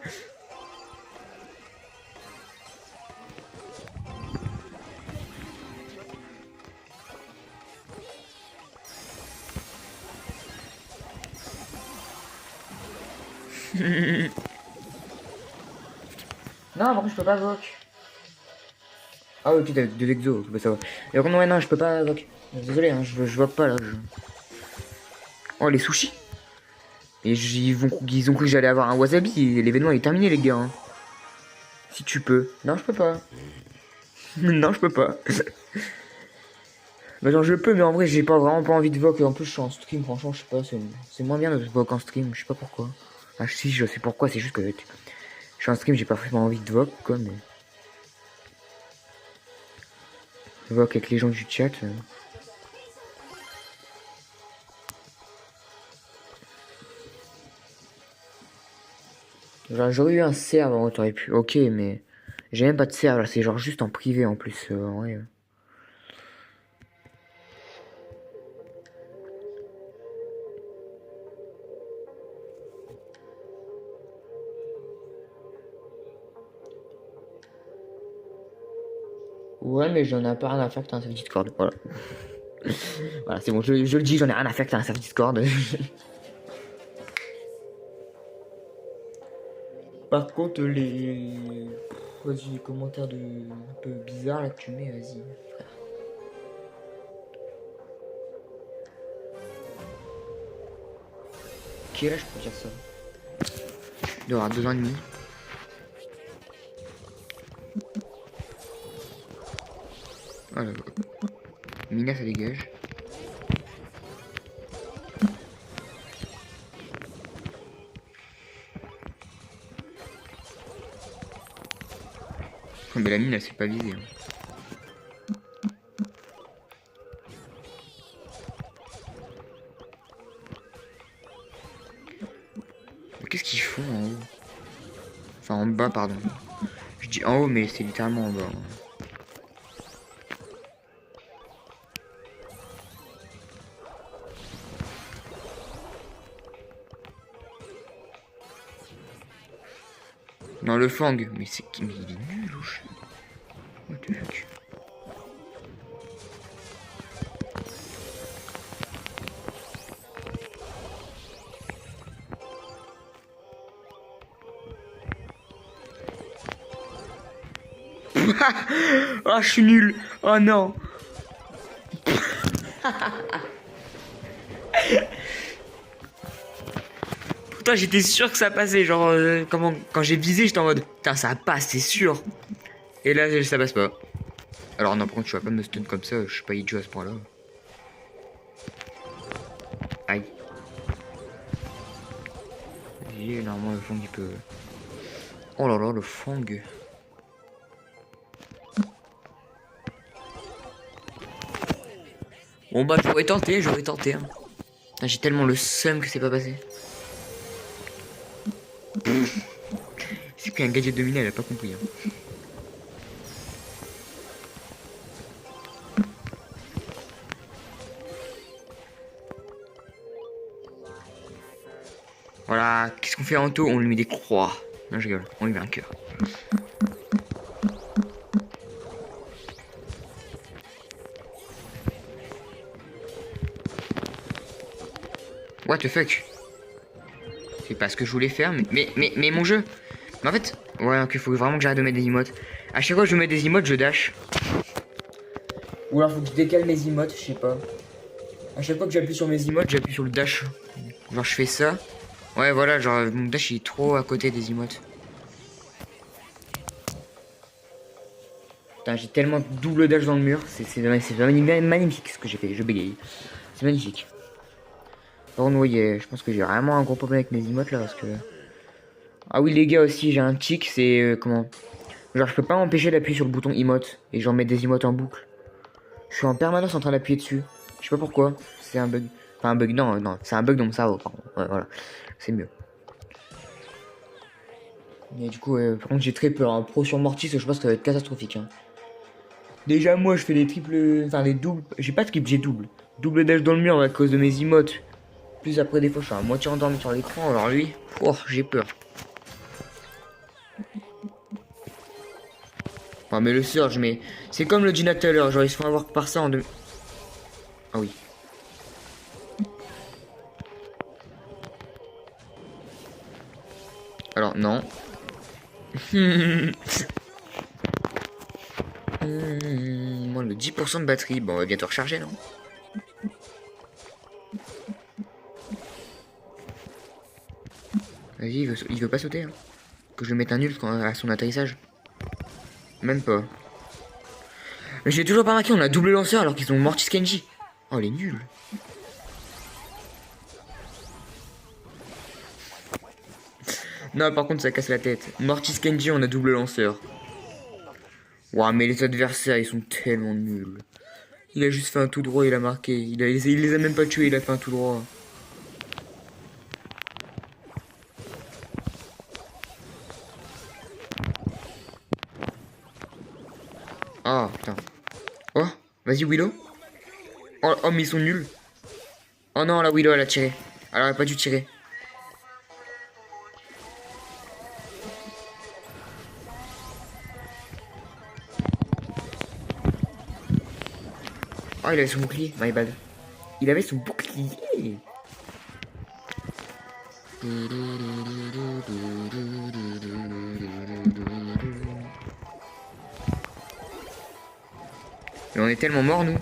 Non, par contre, je peux pas voc. Ah, ok, t'as deux exos, bah, ça va. Et par contre, ouais, non, je peux pas voc. Désolé, hein, je voc pas là. Oh, les sushis. Et ils ont cru que j'allais avoir un wasabi. Et l'événement est terminé, les gars. Hein. Si tu peux. Non, je peux pas. Non, je peux pas. Bah, genre, je peux, mais en vrai, j'ai pas vraiment pas envie de voc. Et en plus, je suis en stream, franchement, je sais pas. C'est moins bien de voc en stream, je sais pas pourquoi. Ah, si, je sais pourquoi, c'est juste que je suis en stream, j'ai pas vraiment envie de voc, quoi, mais. Voc avec les gens du chat. Genre, j'aurais eu un serve, t'aurais pu. Ok, mais. J'ai même pas de serve, là, c'est genre juste en privé en plus, en vrai. Ouais, mais j'en ai pas rien à faire que t'as un serveur Discord. Voilà. Voilà, c'est bon, je le dis, j'en ai rien à faire que t'as un serveur Discord. Par contre, vas-y, les commentaires un peu bizarres là que tu mets, vas-y, frère. Quel âge pour dire ça? Il doit avoir 2 ans et demi. Voilà. Mina, ça dégage. Oh, mais la mine, elle s'est pas visée. Hein. Qu'est-ce qu'ils font en haut? Enfin, en bas, pardon. Je dis en haut, mais c'est littéralement en bas. Hein. Non, le fang. Mais il est nul, au chien. What the fuck? Ah, je suis nul. Oh non. Pourtant, j'étais sûr que ça passait. Genre, quand j'ai visé, j'étais en mode putain, ça passe, c'est sûr. Et là, ça passe pas. Alors, non, par contre, tu vas pas me stun comme ça. Je suis pas idiot à ce point-là. Aïe. Et normalement, le fang, il peut. Oh là là, le fang. Bon, bah, j'aurais tenté, hein. J'ai tellement le seum que c'est pas passé. C'est pris un gadget de Mina, elle a pas compris. Hein. Voilà, qu'est-ce qu'on fait en taux? On lui met des croix. Non, je rigole, on lui met un cœur. What the fuck? C'est pas ce que je voulais faire, mais mon jeu. Mais en fait, ouais, ok, faut vraiment que j'arrête de mettre des emotes. À chaque fois que je mets des emotes, je dash. Ou alors faut que je décale mes emotes, je sais pas. À chaque fois que j'appuie sur mes emotes, j'appuie sur le dash. Genre je fais ça. Ouais, voilà, genre mon dash il est trop à côté des emotes. Putain, j'ai tellement double dash dans le mur. C'est magnifique ce que j'ai fait, je bégaye. C'est magnifique. Par contre, oui, je pense que j'ai vraiment un gros problème avec mes emotes là parce que. Ah oui, les gars aussi, j'ai un tic, c'est comment? Genre, je peux pas m'empêcher d'appuyer sur le bouton emote et genre mettre des emotes en boucle. Je suis en permanence en train d'appuyer dessus. Je sais pas pourquoi. C'est un bug. Enfin, un bug, non, non, c'est un bug dans mon cerveau, pardon. Ouais, voilà. C'est mieux. Mais du coup, par contre, j'ai très peur. Un pro sur Mortis, je pense que ça va être catastrophique. Hein. Déjà, moi, je fais des triples. Enfin, des doubles. J'ai pas de triple, j'ai double. Double dash dans le mur à cause de mes emotes. Plus après, des fois, je suis à moitié endormi sur l'écran. Alors, lui, oh, j'ai peur. Ah, mais le surge, mais. C'est comme le Gina tout à l'heure. Genre, ils se font avoir par ça en deux. Ah oui. Alors, non. Moins de 10% de batterie. Bon, on va bientôt recharger, non? Vas-y, il veut pas sauter, hein. Que je le mette un nul à son atterrissage. Même pas. Mais j'ai toujours pas remarqué, on a double lanceur alors qu'ils ont Mortis Kenji. Oh, elle est nulle. Non, par contre, ça casse la tête. Mortis Kenji, on a double lanceur. Ouah, mais les adversaires, ils sont tellement nuls. Il a juste fait un tout droit, il a marqué. Il les a même pas tués, il a fait un tout droit. Ah, putain. Oh, vas-y, Willow. Oh, oh, mais ils sont nuls. Oh non, la Willow, elle a tiré. Elle aurait pas dû tirer. Oh, il avait son bouclier, my bad. Il avait son bouclier. Mais on est tellement morts, nous.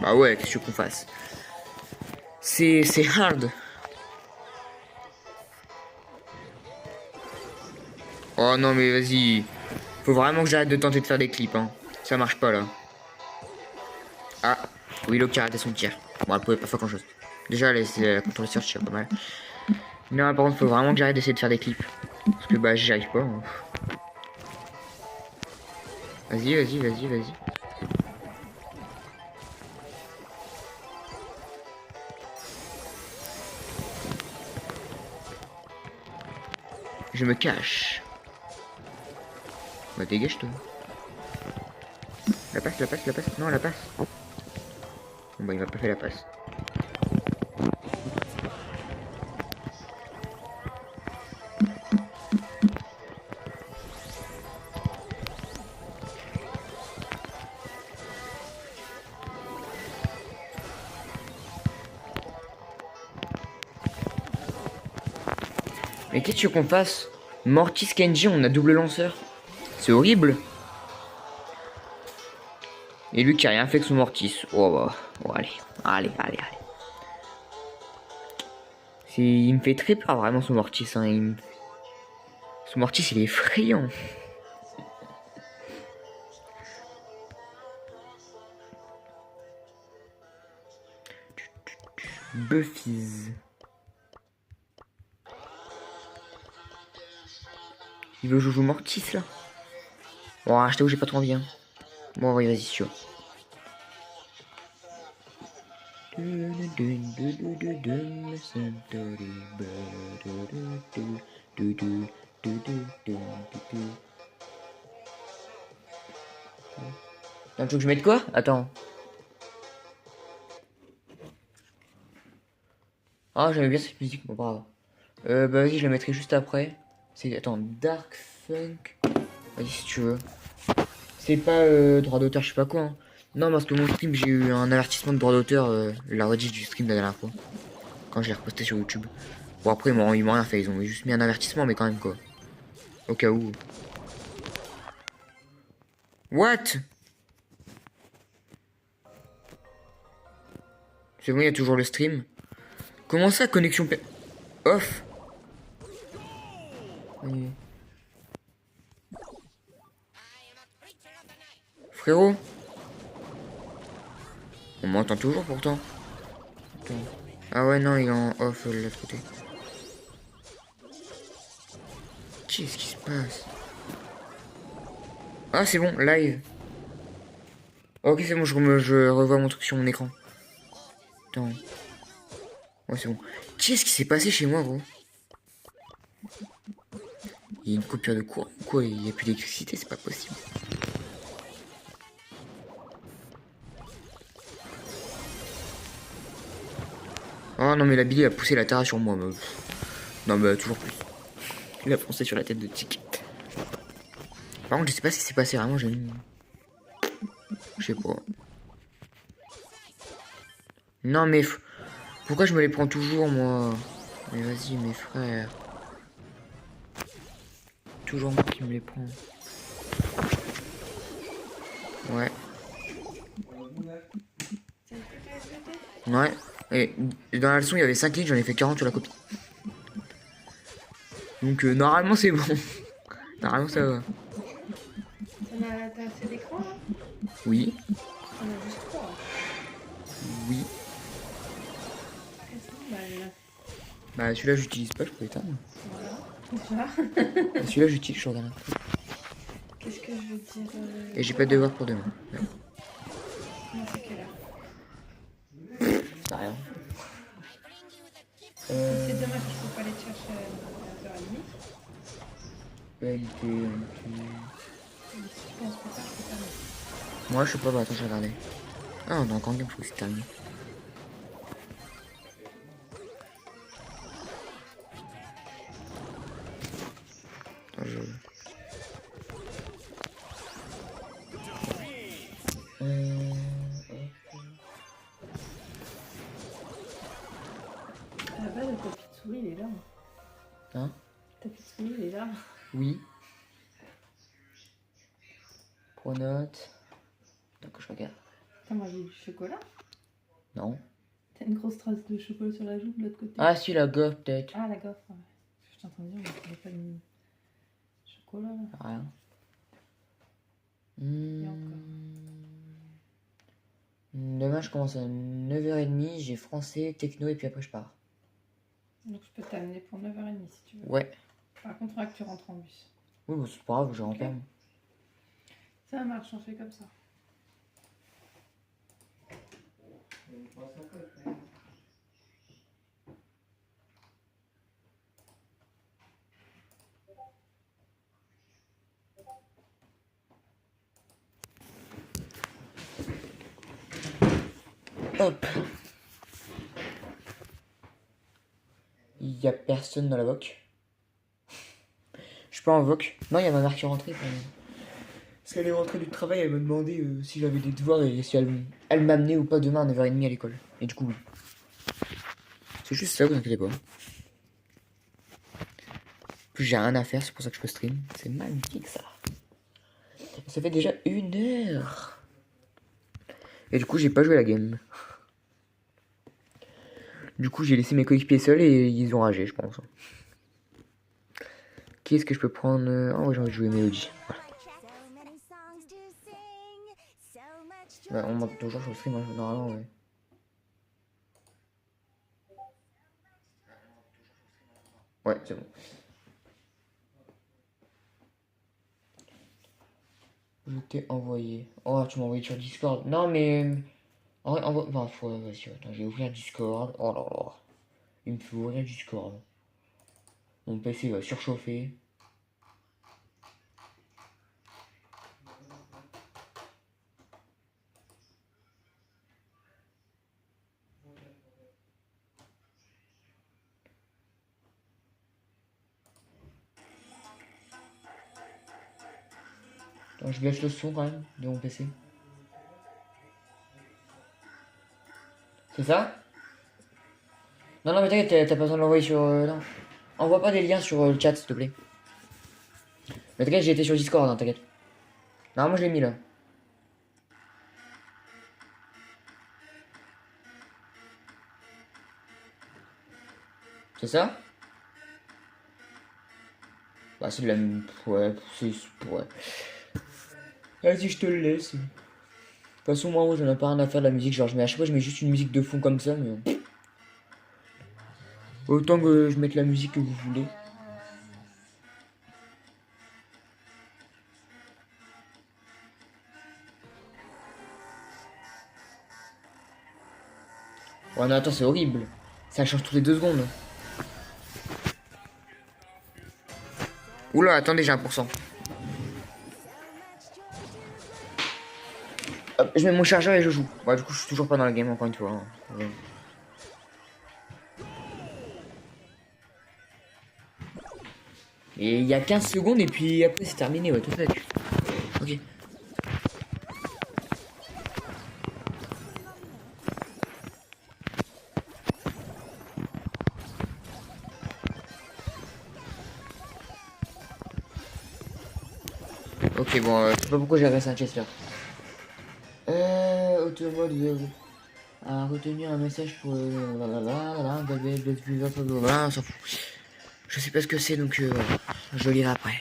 Bah ouais, qu'est-ce qu'on fasse? C'est hard. Oh non, mais vas-y. Faut vraiment que j'arrête de tenter de faire des clips, hein. Ça marche pas, là. Ah, Willow qui a raté son tir. Bon, elle pouvait pas faire grand-chose. Déjà, la contrôle search, c'est pas mal. Non, par contre, faut vraiment que j'arrête d'essayer de faire des clips. Parce que, bah, j'y arrive pas. Hein. Vas-y, vas-y, vas-y, vas-y. Je me cache. Bah, dégage, toi. La passe, la passe, la passe. Non, la passe. Bon, bah, il m'a pas fait la passe. Mais qu'est-ce que tu veux qu'on fasse? Mortis Kenji, on a double lanceur. C'est horrible. Et lui qui a rien fait que son Mortis. Oh bah, oh, allez, allez, allez, allez. Il me fait très peur vraiment son Mortis. Hein. Son Mortis il est effrayant. Buffy's. Il veut Joujou Mortis là. Bon, je t'avoue, j'ai pas trop envie. Hein. Bon, oui, vas-y, sûr. Attends, tu veux que je mette quoi? Attends. Ah, j'aimais bien cette musique, bon, bravo. Bah vas-y, je la mettrai juste après. C'est, attends, Dark Funk. Vas-y, si tu veux. C'est pas droit d'auteur, je sais pas quoi. Hein. Non, parce que mon stream, j'ai eu un avertissement de droit d'auteur, la rediff du stream la dernière fois. Quand j'ai reposté sur YouTube. Bon, après, ils m'ont rien fait, ils ont juste mis un avertissement, mais quand même, quoi. Au cas où. What? C'est bon, il y a toujours le stream. Comment ça, connexion off? Oui. Frérot? On m'entend toujours pourtant. Attends. Ah ouais, non, il est en off de l'autre côté. Qu'est-ce qui se passe? Ah, c'est bon, live. Ok, c'est bon, je revois mon truc sur mon écran. Attends. Ouais, c'est bon. Qu'est-ce qui s'est passé chez moi, gros? Il y a une coupure de courant ou quoi? Il n'y a plus d'électricité, c'est pas possible. Oh non, mais la Billy a poussé la terre sur moi. Mais... Non, mais toujours plus. Il a foncé sur la tête de Tic. Par contre, je sais pas ce qui s'est passé vraiment. Je sais pas. Non, mais Pourquoi je me les prends toujours, moi? Mais vas-y, mes frères. Toujours moi qui me les prends. Ouais. Ouais. Et dans la leçon, il y avait 5 lignes, j'en ai fait 40 sur la copie. Donc normalement, c'est bon. Normalement, ça va. T'as assez d'écran là? Oui. On a juste 3. Oui. Bah celui-là, j'utilise pas, je peux éteindre. Voilà. Celui-là, j'utilise, je regarde un peu. Qu'est-ce que je veux dire Et j'ai pas de devoir pour demain. Ouais. Non, c'est quelle heure? Bah rien. C'est dommage que je peux pas aller te chercher à 9h30. LT. Mais si tu penses plus tard, je peux pas mettre. Moi, je sais pas, bah attends, je vais regarder. Ah, on a encore un game, je crois que c'est terminé. Attends, je... À la base, le tapis de souris, il est là. Hein? Le tapis de souris, il est là. Oui. Pronote. Donc je regarde. T'as mangé du chocolat? Non. T'as une grosse trace de chocolat sur la joue de l'autre côté. Ah si, la gosse peut-être. Ah, la gaffe, ouais. Je suis en train de dire, on ne pas de chocolat là. Rien. Demain, je commence à 9h30, j'ai français, techno et puis après je pars. Donc je peux t'amener pour 9h30 si tu veux. Ouais. Par contre, il faudra que tu rentres en bus. Oui, bah, c'est pas grave, je rentre. Ok. Ça marche, on fait comme ça. Hop. Il y a personne dans la voc. Je suis pas en voc. Non, il y a ma mère qui est rentrée. Parce qu'elle est rentrée du travail, elle m'a demandé si j'avais des devoirs et si elle m'amenait ou pas demain à 9h30 à l'école. Et du coup, oui. C'est juste ça, vous inquiétez pas. En plus, j'ai rien à faire, c'est pour ça que je peux stream. C'est magnifique ça. Ça fait déjà 1h. Et du coup, j'ai pas joué à la game. Du coup, j'ai laissé mes coéquipiers seuls et ils ont ragé, je pense. Qui est-ce que je peux prendre? Oh, ouais, j'ai envie de jouer Melody. Voilà. Ouais, on monte toujours sur le stream, hein, normalement, ouais. Ouais, c'est bon. Je t'ai envoyé. Oh, tu m'as envoyé sur Discord. Non, mais... En vrai, envoie... Enfin, vas-y, attends, j'ai ouvert Discord. Oh là là. Il me fait ouvrir Discord. Mon PC va surchauffer. Attends, je baisse le son quand même de mon PC. C'est ça? Non, non, mais t'inquiète, t'as pas besoin de l'envoyer sur... non. Envoie pas des liens sur le chat, s'il te plaît. Mais t'inquiète, j'ai été sur Discord, hein, t'inquiète. Non, moi je l'ai mis là. C'est ça? Bah, c'est de la... Ouais, c'est... Ouais. Vas-y, je te le laisse. De toute façon, moi, j'en ai pas rien à faire de la musique. Genre, à chaque fois, je mets juste une musique de fond comme ça, mais... Autant que je mette la musique que vous voulez. Ouais, non, attends, c'est horrible. Ça change toutes les 2 secondes. Oula, attendez, j'ai 1%. Hop, je mets mon chargeur et je joue. Ouais, du coup, je suis toujours pas dans la game, encore une fois. Hein. Ouais. Et il y a 15 secondes et puis après c'est terminé, ouais, tout fait. Ok. Ok, bon, je sais pas pourquoi j'ai agressé un Chester. Automode à retenir un message pour on s'en fout. Je sais pas ce que c'est, donc voilà. Je lirai après.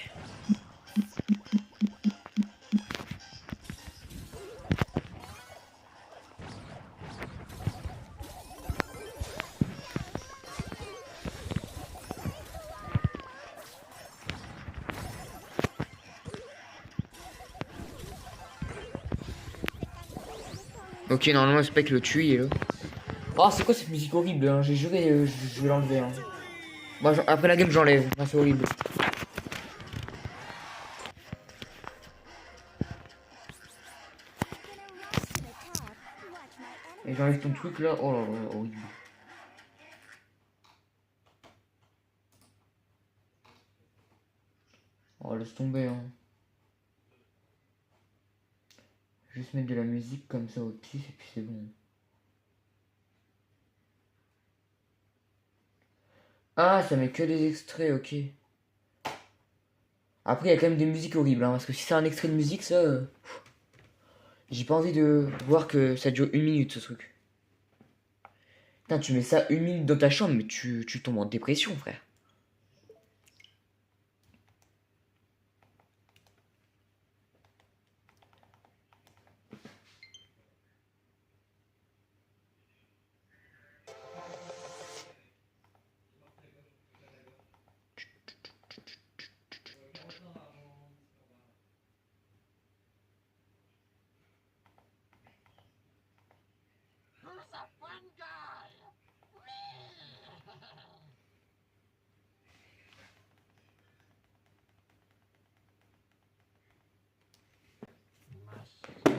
Ok, normalement, c'est pas que le tue, il est là. Oh, c'est quoi cette musique horrible, hein. J'ai juré, je vais l'enlever. Hein. Bon, après la game, j'enlève. Ah, c'est horrible. Et j'enlève ton truc là. Oh là là, horrible. Oh, laisse tomber. Hein. Juste mettre de la musique comme ça au pif et puis c'est bon. Ah, ça met que des extraits, ok. Après, il y a quand même des musiques horribles, hein, parce que si c'est un extrait de musique, ça... j'ai pas envie de voir que ça dure 1 minute, ce truc. Putain, tu mets ça 1 minute dans ta chambre, mais tu tombes en dépression, frère.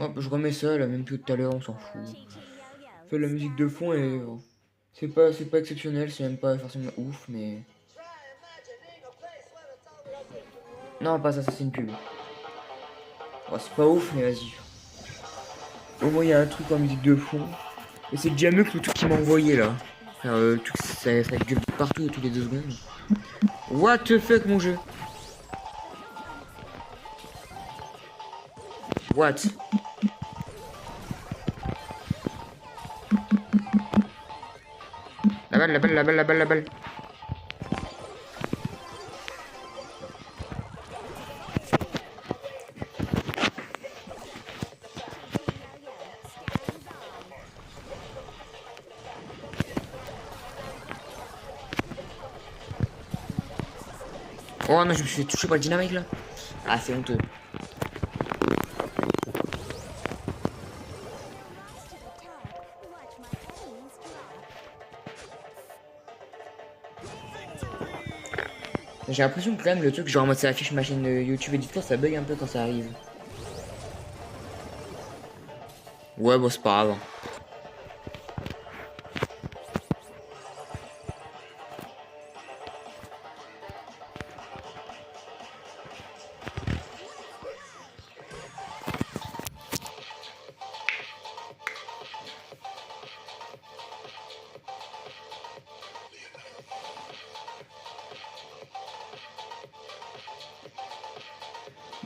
Hop, je remets ça, la même que tout à l'heure, on s'en fout. Fais de la musique de fond et... c'est pas exceptionnel, c'est même pas forcément ouf, mais... Non, pas ça, ça c'est une pub. Oh, c'est pas ouf, mais vas-y. Au moins, il y a un truc en musique de fond. Et c'est déjà mieux que le truc qu'il m'a envoyé, là. Alors, le truc, ça gueule partout, tous les 2 secondes. What the fuck, mon jeu? What? La balle, la balle, la balle, la balle, la balle. Oh non, je me suis fait toucher par le dynamite là. Ah, c'est honteux. J'ai l'impression que quand même le truc, genre en mode ça affiche ma chaîne YouTube éditeur, ça bug un peu quand ça arrive. Ouais, bon, c'est pas grave.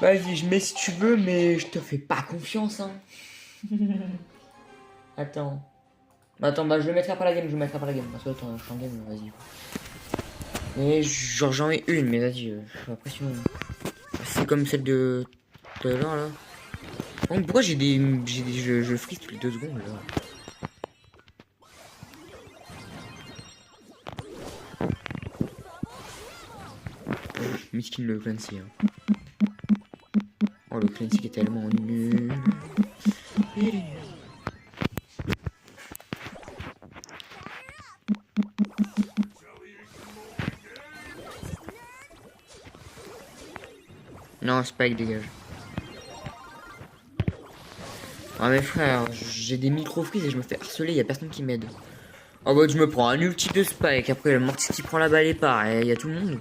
Vas-y, je mets si tu veux, mais je te fais pas confiance, hein. Attends. Attends, bah je le mettrai après la game, je le mettrai après la game. Parce que attends, je suis en game, vas-y. Mais genre j'en ai une, mais vas-y, j'ai l'impression. C'est comme celle de tout à l'heure là. Oh, pourquoi j'ai des. Je freeze toutes les 2 secondes là. Miskin le Clancy. Hein. Oh, le Clancy qui est tellement nul. Il est nul. Non, Spike dégage. Ah mais frère, j'ai des micro-freeze et je me fais harceler, y a personne qui m'aide. Oh bah je me prends un ulti de Spike, après le Mortis qui prend la balle et part, et y a tout le monde.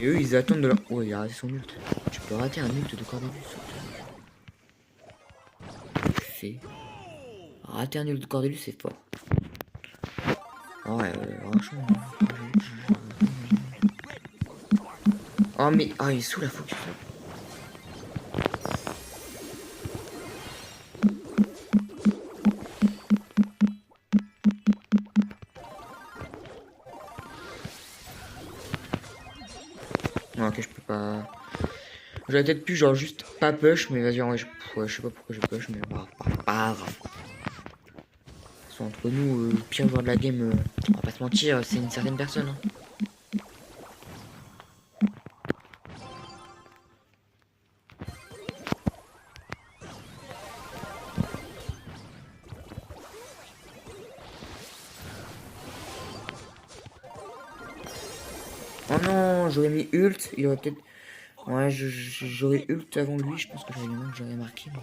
Et eux ils attendent de leur... Oh il a raté son ult. Tu peux rater un ult de Cordelius. Fait. Rater un ult de Cordelius c'est fort. Oh ouais, franchement... Oh mais... Ah il est sous la focus. Non, ok, je peux pas. J'aurais peut-être pu, genre, juste pas push, mais vas-y, en vrai, ouais, je sais pas pourquoi je push, mais pas grave. Entre nous, le pire joueur de la game, on va pas se mentir, c'est une certaine personne. Hein. Oh non, j'aurais mis ult, il aurait peut-être. Ouais, j'aurais ult avant lui, je pense que j'aurais marqué. Mais...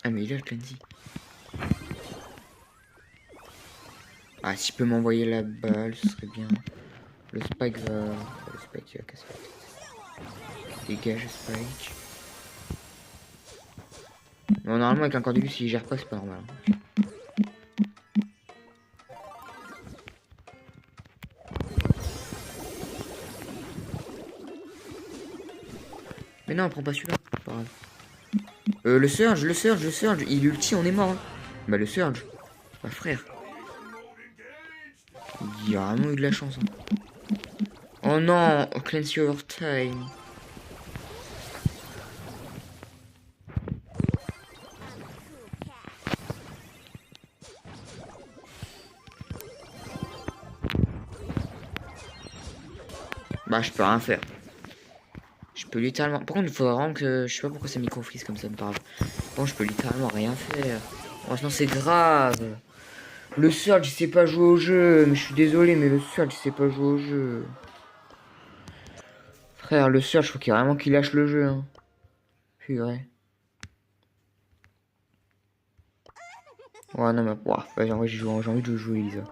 Ah, mais il a le Clancy. Ah, s'il peut m'envoyer la balle, ce serait bien. Le Spike va. Le Spike va casser la tête. Dégage, Spike. Bon, normalement, avec un corps de vue, s'il gère pas, c'est pas normal. Mais non, on prend pas celui-là. Pas grave. Le Surge, il ulti, on est mort. Hein. Bah, le Surge. Bah, frère. Il a vraiment eu de la chance. Hein. Oh non, Clancy Overtime. Bah, je peux rien faire. Je peux littéralement. Par contre, il faut vraiment que. Je sais pas pourquoi ça micro-freeze comme ça me parle. Bon, je peux littéralement rien faire. Oh, sinon, c'est grave. Le Surge, il sait pas jouer au jeu. Mais je suis désolé, mais le Surge, il sait pas jouer au jeu. Frère, le Surge, faut qu'il vraiment qu'il lâche le jeu. Hein. Purée. Ouais, non, mais. Ouah, vas-y, en vrai, j'ai envie de jouer, Elisa.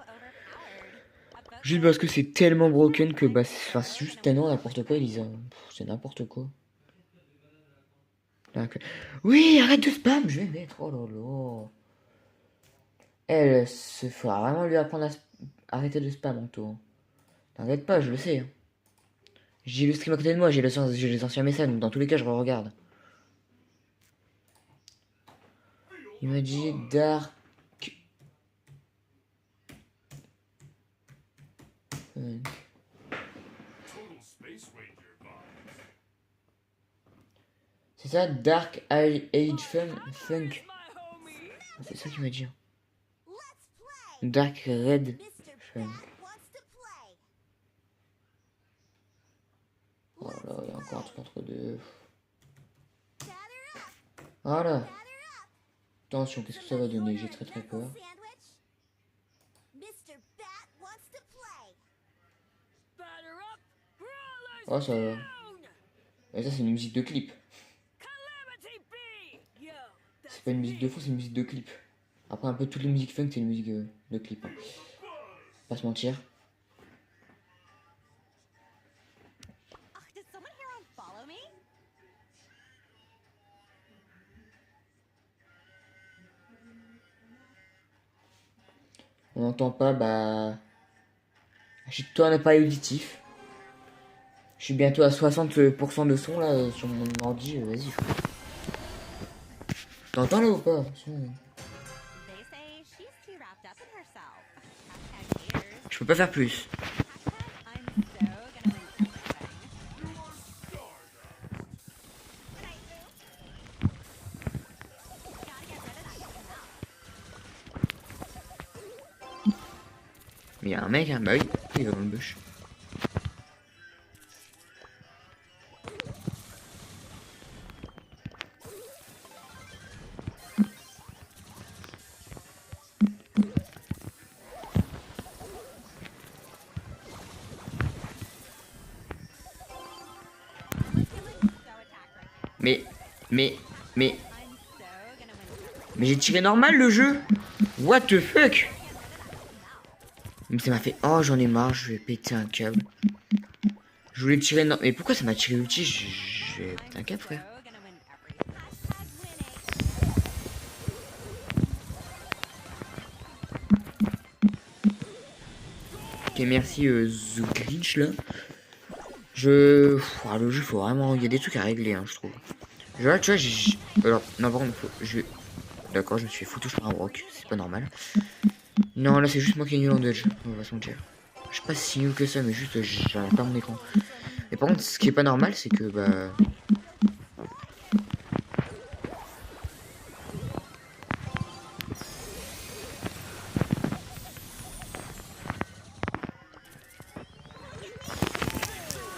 Juste parce que c'est tellement broken que bah c'est juste tellement n'importe quoi, Elisa. C'est n'importe quoi. Oui, arrête de spam, je vais mettre. Oh là là. Elle se fera vraiment lui apprendre à arrêter de spam en tout. T'inquiète pas, je le sais. Hein. J'ai le stream à côté de moi, j'ai les anciens messages, donc dans tous les cas je regarde. Il m'a dit Dark. C'est ça, Dark Age Funk. C'est ça qu'il m'a dit. Dark Red Funk. Oh là, il y a encore un truc entre deux. Voilà. Attention, qu'est-ce que ça va donner? J'ai très peur. Oh, ça va. Et ça, c'est une musique de clip. C'est pas une musique de fond, c'est une musique de clip. Après, un peu toutes les musiques funk, c'est une musique de clip. Hein. Pas se mentir. On n'entend pas, bah... Achète-toi un appareil auditif. Je suis bientôt à 60% de son, là, sur mon ordi. Vas-y, frère. T'entends, là, ou pas? Je peux pas faire plus. Mais il y a un mec, hein, bah oui, il va dans le bush. Mais j'ai tiré normal le jeu. What the fuck? Mais ça m'a fait... Oh, j'en ai marre, je vais péter un câble. Je voulais tirer... Non, mais pourquoi ça m'a tiré ulti? Je vais péter un câble, frère. Ok, merci The Grinch, là. Le jeu, faut vraiment... Il y a des trucs à régler, hein, je trouve. Là, tu vois, alors, non, par contre, d'accord, je me suis fait foutu par un rock, c'est pas normal. Non, là, c'est juste moi qui ai nul en dodge, on va se mentir. Je suis pas si nul que ça, mais juste, j'arrive pas mon écran. Mais par contre, ce qui est pas normal, c'est que, bah...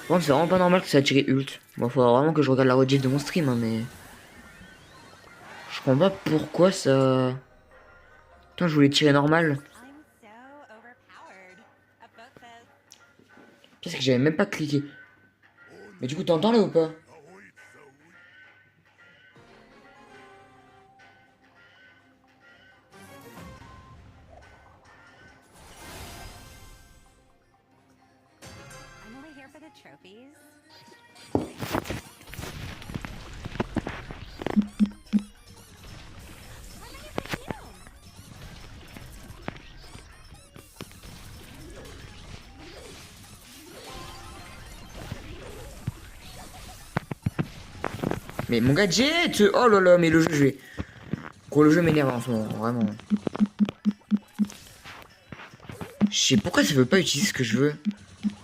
Par contre, c'est vraiment pas normal que ça a tiré ult. Bon, faudra vraiment que je regarde la rediff de mon stream, hein, mais... Je comprends pas pourquoi ça... Putain, je voulais tirer normal. Qu'est-ce que j'avais même pas cliqué. Mais du coup, t'entends là ou pas? Mais mon gadget! Oh là là, mais le jeu, je vais... Gros, le jeu m'énerve en ce moment, vraiment. Je sais pourquoi ça veut pas utiliser ce que je veux.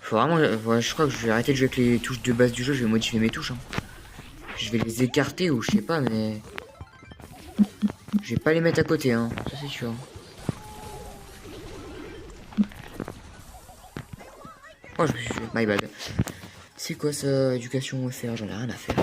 Faut vraiment... Ouais, je crois que je vais arrêter de jouer avec les touches de base du jeu, je vais modifier mes touches. Hein. Je vais les écarter ou je sais pas, mais... Je vais pas les mettre à côté, hein, ça c'est sûr. Oh, je me suis fait... My bad. C'est quoi ça, éducation FR? J'en ai rien à faire.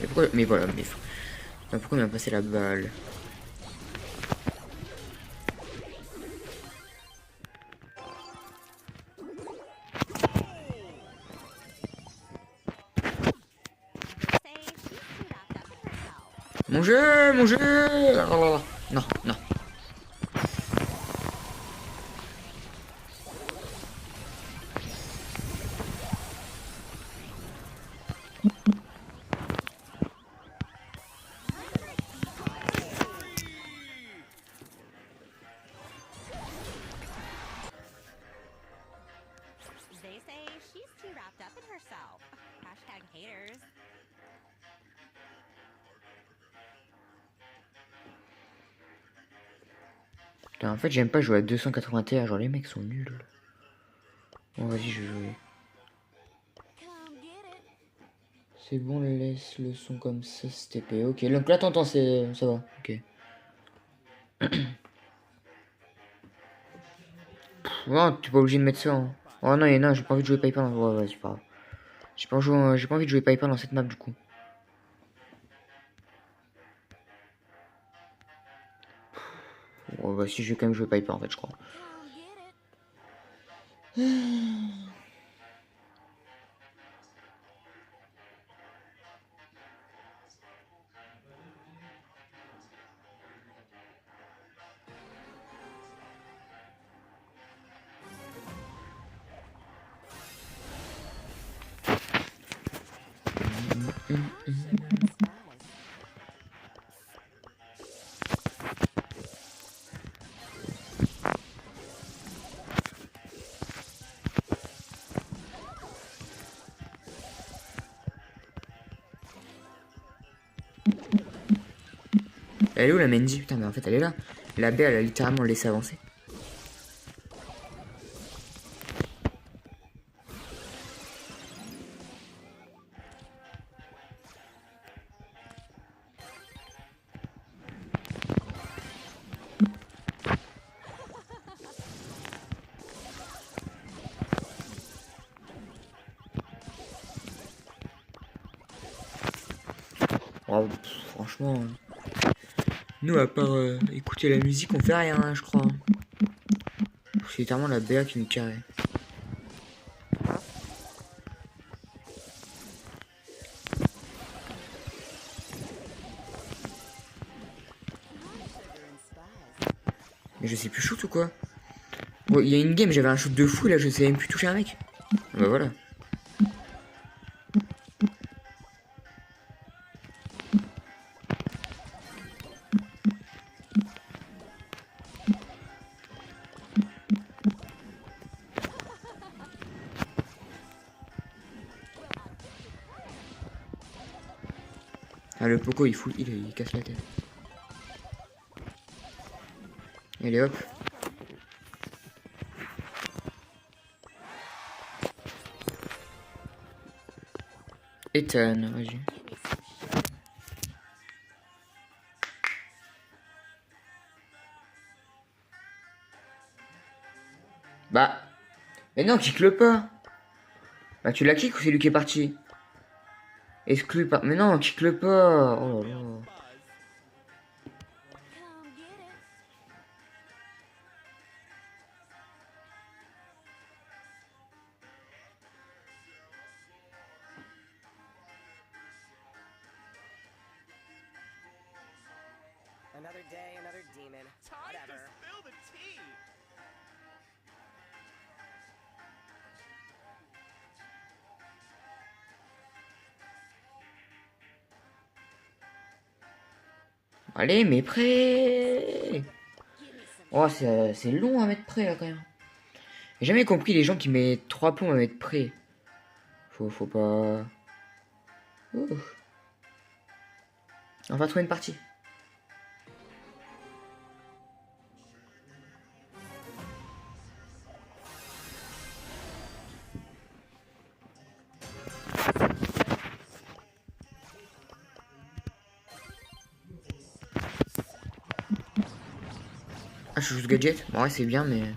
Mais pourquoi... Mais voilà, mais... Non, pourquoi il m'a passé la balle? Mon jeu, mon jeu. Oh, non, non. Putain, en fait, j'aime pas jouer à 281, genre les mecs sont nuls. Bon, vas-y, je vais jouer. C'est bon, laisse le son comme ça, c'était payé. Ok, donc là, t'entends, ça va, ok. Non, t'es pas obligé de mettre ça. Hein. Oh non, non, j'ai pas envie de jouer Piper. Ouais, vas-y, pas grave. J'ai pas envie de jouer Piper dans cette map, du coup. Ouais, bah si, je vais quand même jouer Piper, en fait, je crois. Elle est où la Mendy? Putain, mais en fait, elle est là. La B, elle a littéralement laissé avancer. Oh, franchement, nous, à part écouter la musique, on fait rien, hein, je crois. C'est littéralement la BA qui nous carré. Mais je sais plus shoot ou quoi? Bon, il y a une game, j'avais un shoot de fou, là, je sais même plus toucher un mec. Bah voilà. Ah, le Poco, il casse la tête. Allez, hop. Ethan, vas-y. Bah. Mais non, kick-le pas. Bah, tu la kick ou c'est lui qui est parti? Exclu par. Mais non, kick-le pas. Oh là là. Another day, another demon. Whatever. Spill the tea. Allez, mais prêt. Oh, c'est long à mettre prêt là quand même. J'ai jamais compris les gens qui mettent 3 plombs à mettre prêt. Faut pas. Oh. On va trouver une partie. Ah, je joue gadget. Bon, ouais, c'est bien, mais.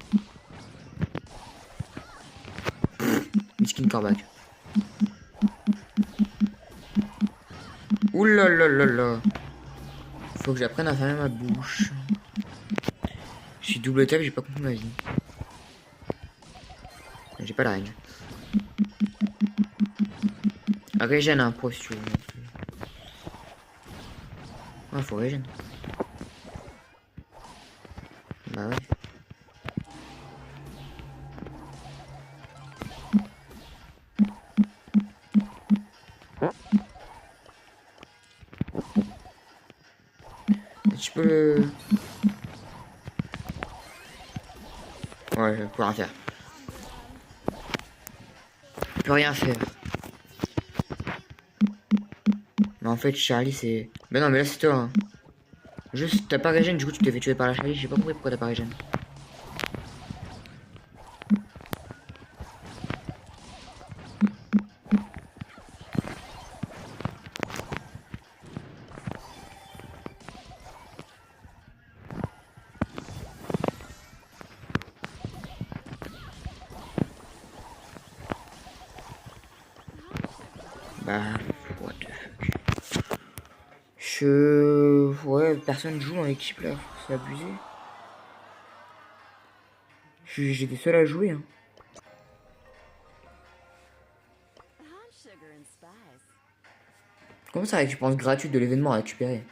Miskin Corbac. Ouh là là là là. Faut que j'apprenne à fermer ma bouche. Je suis double tap, j'ai pas compris ma vie. J'ai pas la règle. Régène un pro si tu veux. Ah, faut régène. Bah ouais. Tu peux le... Ouais, je peux rien faire. Je peux rien faire. Mais en fait, Charlie, c'est... Mais non, mais là, c'est toi, hein. Juste, t'as pas régène, du coup, tu t'es fait tuer par la Charlie. J'ai pas compris pourquoi t'as pas régène. Bah... What the fuck. Ouais, personne joue dans l'équipe, là. C'est abusé. J'étais seul à jouer, hein. Comment ça, récompense gratuite de l'événement à récupérer?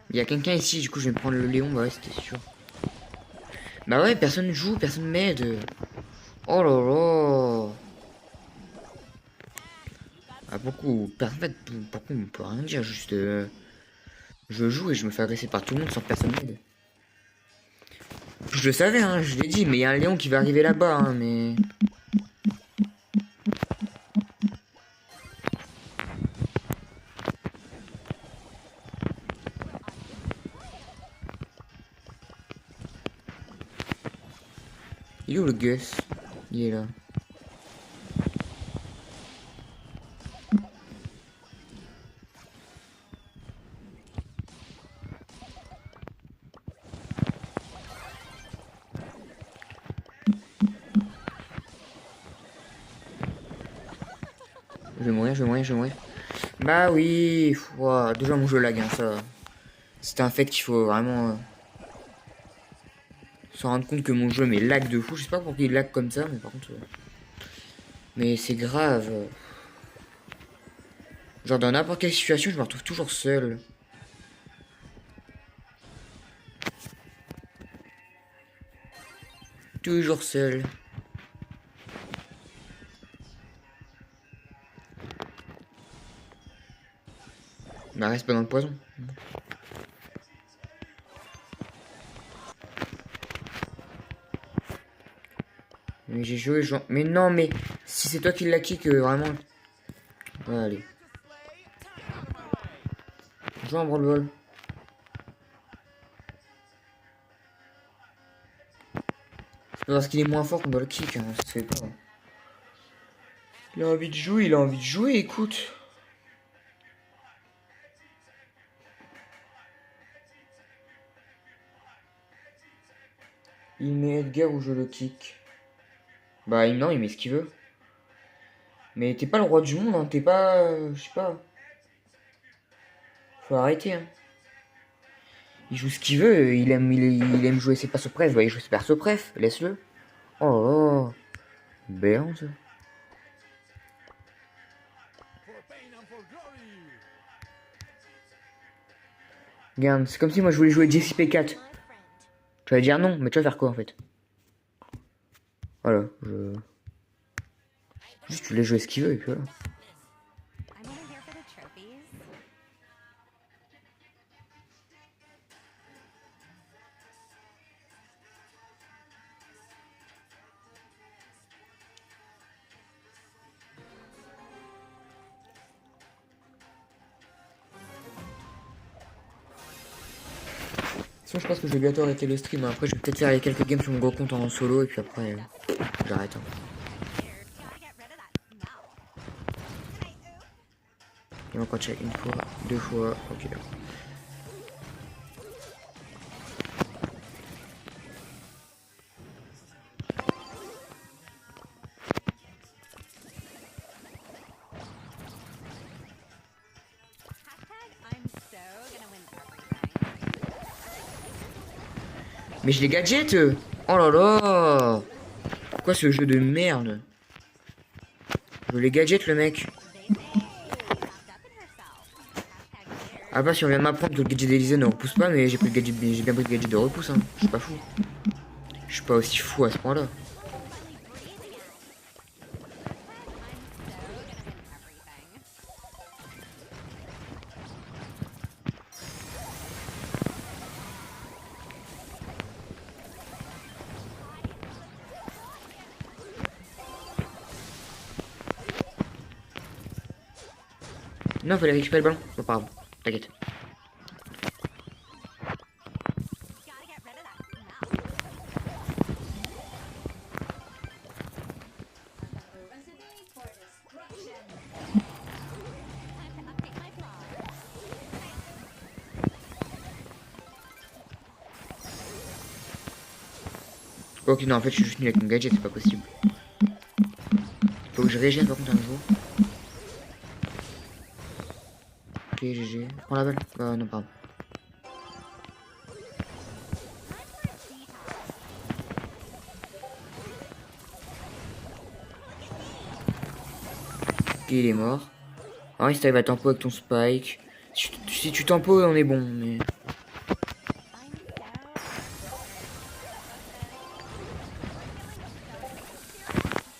Il y a quelqu'un ici, du coup je vais me prendre le Léon, bah ouais c'était sûr. Bah ouais, personne joue, personne m'aide. Oh là là. Ah beaucoup, en fait, pourquoi on peut rien dire, juste... je joue et je me fais agresser par tout le monde sans que personne m'aide. Je le savais, hein, je l'ai dit, mais il y a un Léon qui va arriver là-bas, hein, mais... Il est où le Gus? Il est là. Je vais mourir, je vais mourir, je vais mourir. Bah oui, ouah, déjà mon jeu lag, hein, ça. C'est un fait qu'il faut vraiment se rendre compte que mon jeu mais lag de fou. Je sais pas pourquoi il lag comme ça, mais par contre. Mais c'est grave. Genre dans n'importe quelle situation, je me retrouve toujours seul. Toujours seul. Bah reste pas dans le poison. Mais j'ai joué, genre... Mais non, mais si c'est toi qui l'as kick, vraiment... Ouais, allez. Joue en branle-ball. C'est pas parce qu'il est moins fort qu'on doit le kick, hein, ça se fait pas. Il a envie de jouer, écoute. Il met Edgar ou je le kick. Bah non, il met ce qu'il veut. Mais t'es pas le roi du monde, hein, t'es pas... je sais pas. Faut arrêter, hein. Il joue ce qu'il veut, il aime jouer ses persos préf, bah il joue ses persos préf, laisse-le. Oh, béant ça. Regarde, c'est comme si moi je voulais jouer Jesse P4. Tu vas dire non, mais tu vas faire quoi en fait? Voilà, je... Juste tu voulais jouer ce qu'il veut et puis voilà. Sinon, je pense que je vais bientôt arrêter le stream. Après, je vais peut-être faire quelques games sur mon gros compte en solo et puis après, j'arrête. Hein. Il va encore check une fois, deux fois, ok. Mais je les gadget. Oh là là. Pourquoi ce jeu de merde? Je les gadget le mec. Ah bah si on vient de m'apprendre que le gadget d'Elysée ne repousse pas, mais j'ai pris le gadget, j'ai bien pris le gadget de repousse, hein. Je suis pas fou. Je suis pas aussi fou à ce point-là. Non, fallait récupérer le ballon. Bon, pas grave, t'inquiète. Ok, non, en fait, je suis juste nul avec mon gadget, c'est pas possible. Faut que je régène par contre un jour. Ok, GG. Prends la balle. Non, pardon. Ok, il est mort. Ah, si t'arrives à tempo avec ton spike. Si tu tempo, on est bon, mais...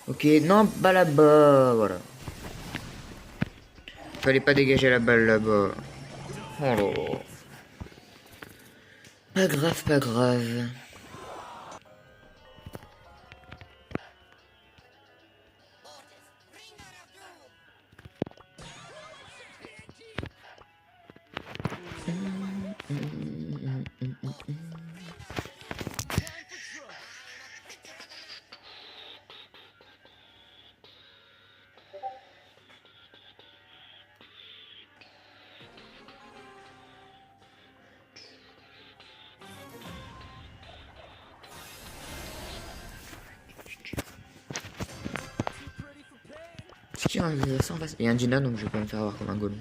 Ok, non, bah là-bas, voilà. Fallait pas dégager la balle là-bas. Oh là là. Pas grave, pas grave. Si, hein, ça en face. Il y a un Gina, donc je vais pas me faire avoir comme un golem.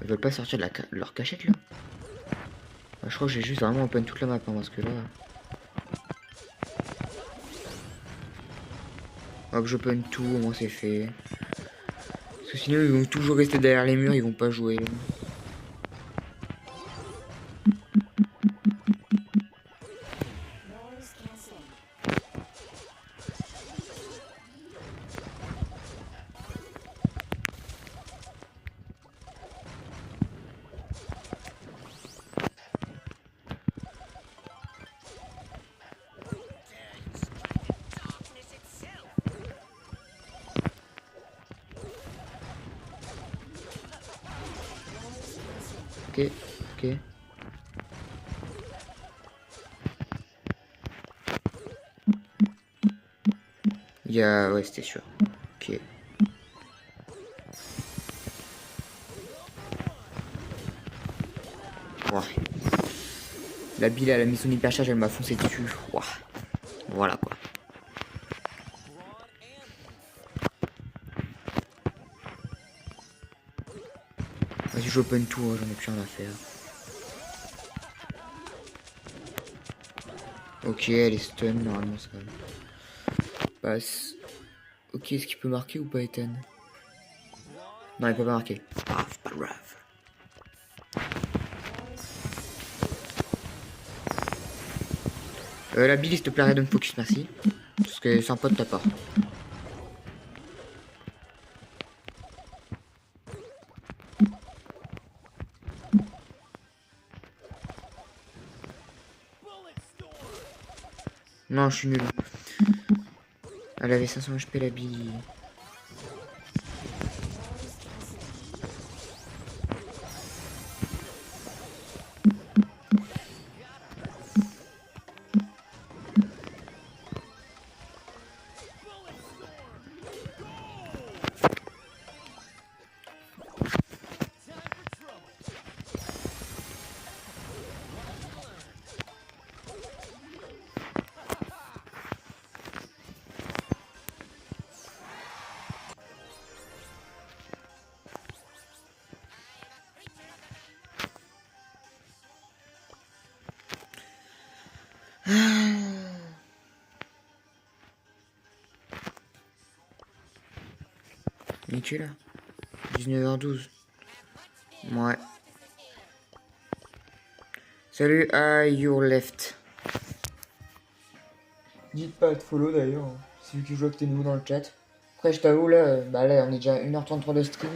Ils veulent pas sortir de leur cachette là. Je crois que j'ai juste vraiment open toute la map hein, parce que là. Hop, j'open tout, au moins c'est fait. Parce que sinon ils vont toujours rester derrière les murs, ils vont pas jouer. Ok, ok. Il y a... Ouais, c'était sûr. Ok. Ouais. La bille, elle a mis son hyper charge, elle m'a foncé dessus. Ouah. Voilà quoi. Vas-y, j'open tout, hein, j'en ai plus rien à faire. Ok, elle est stun, normalement ça passe. Ok, est-ce qu'il peut marquer ou pas, Ethan? Non, il peut pas marquer. Ah, c'est pas grave. La Billy, s'il te plaît, arrête de me focus, merci. Parce que c'est un pote de ta part. Non, je suis nul. Elle avait 500 HP, la Billy. Il est là 19h12. Ouais. Salut à your left. Dites pas de follow d'ailleurs. C'est lui qui joue avec tes nouveaux dans le chat. Après, je t'avoue, là, bah là, on est déjà 1h33 de stream.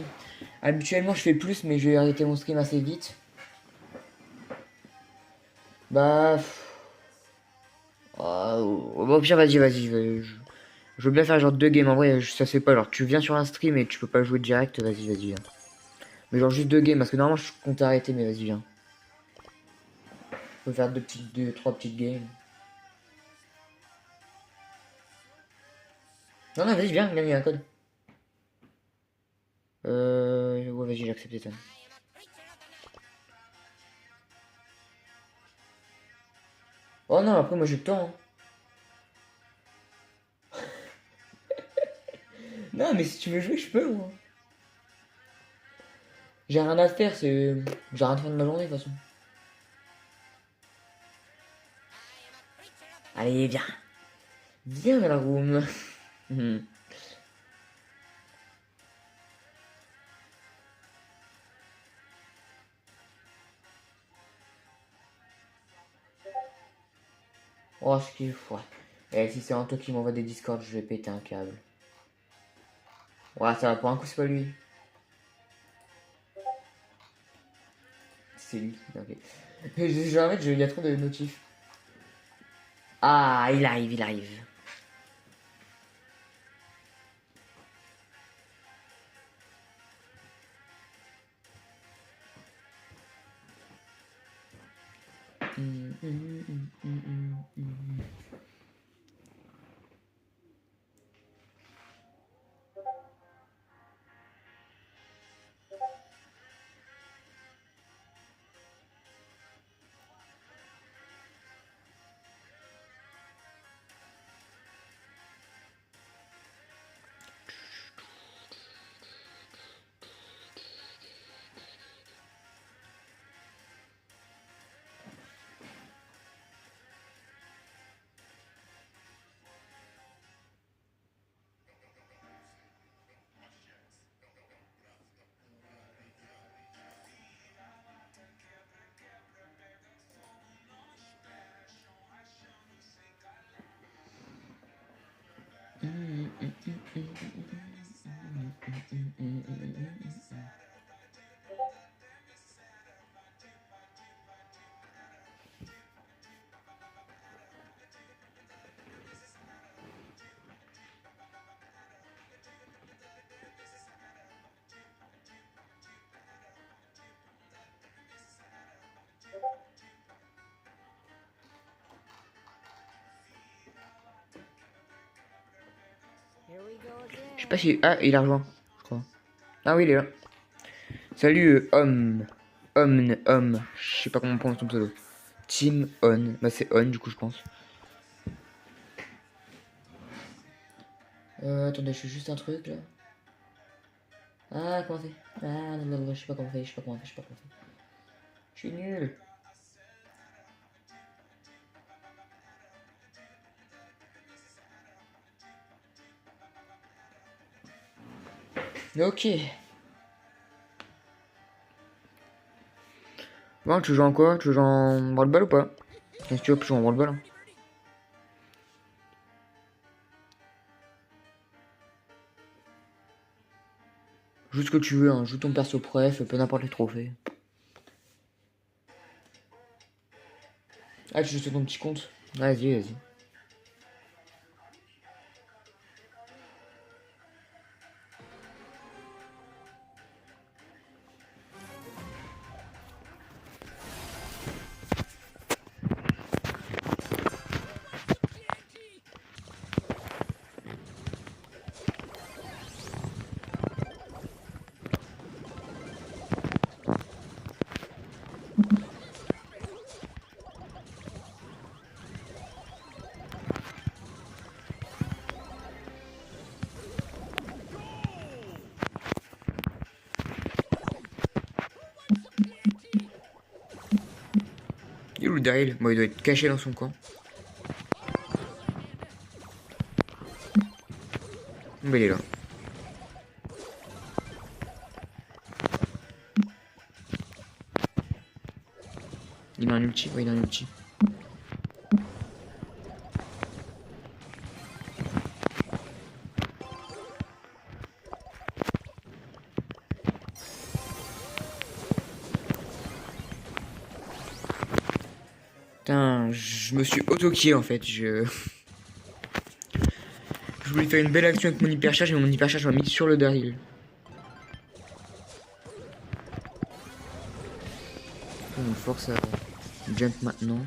Habituellement, je fais plus, mais je vais arrêter mon stream assez vite. Bah. Au pire, vas-y. Je veux bien faire genre 2 games. En vrai, ça se fait pas. Genre, tu viens sur un stream et tu peux pas jouer direct. Vas-y, viens. Mais genre, juste 2 games. Parce que normalement, je compte arrêter, mais vas-y, viens. On peut faire 3 petites games. Non, vas-y, viens, il y a un code. Ouais, vas-y, j'accepte ça. Oh non, après, moi j'ai le temps. Hein. Non, mais si tu veux jouer, je peux, moi. J'ai rien à faire, c'est. J'ai rien à faire de ma journée, de toute façon. Allez, viens. Viens dans la room. Oh, ce qu'il faut. Et si c'est un toi qui m'envoie des discords, je vais péter un câble. Ouais, ça va pour un coup, c'est pas lui. C'est lui, ok. Il y a trop de notifs. Ah, il arrive. Here we go Je again. sais pas si... Ah, il a rejoint, je crois. Ah oui, il est là. Salut, homme. Homme. Je sais pas comment on prononce ton pseudo. Team On. Bah, c'est On, du coup, je pense. Attendez, je fais juste un truc, là. Ah, comment on fait? Ah, non, je sais pas comment on fait, je sais pas comment on fait, je sais pas comment on fait. Je suis nul. Ok. Bon, tu joues en quoi? Tu joues en branle-balle ou pas? Si tu veux, tu joues en branle-balle. Hein. Joue ce que tu veux, hein. Joue ton perso préf, peu n'importe les trophées. Ah, tu joues sur ton petit compte? Vas-y, vas-y. Il est où le Daryl? Bon, il doit être caché dans son camp. Bon, il est là. Il a un ulti? Ouais, il a un ulti. Putain, je me suis auto-kill en fait. Je voulais faire une belle action avec mon hypercharge et mon hypercharge m'a mis sur le Daryl. On force à jump maintenant.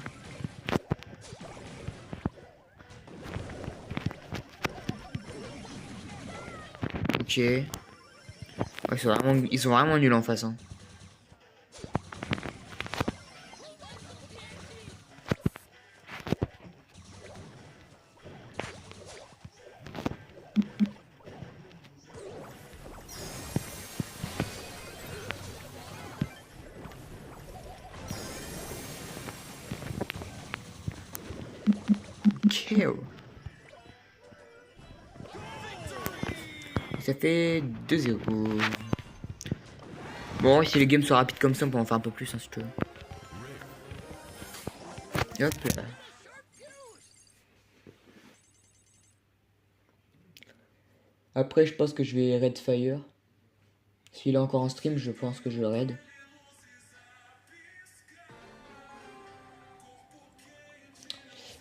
Ok. Ouais, ils sont vraiment nuls en face. Hein. Ok. Ça fait 2-0. Bon, si les games sont rapides comme ça, on peut en faire un peu plus hein, si tu veux. Hop là. Après, je pense que je vais raid Fire. S'il est encore en stream, je pense que je le raid.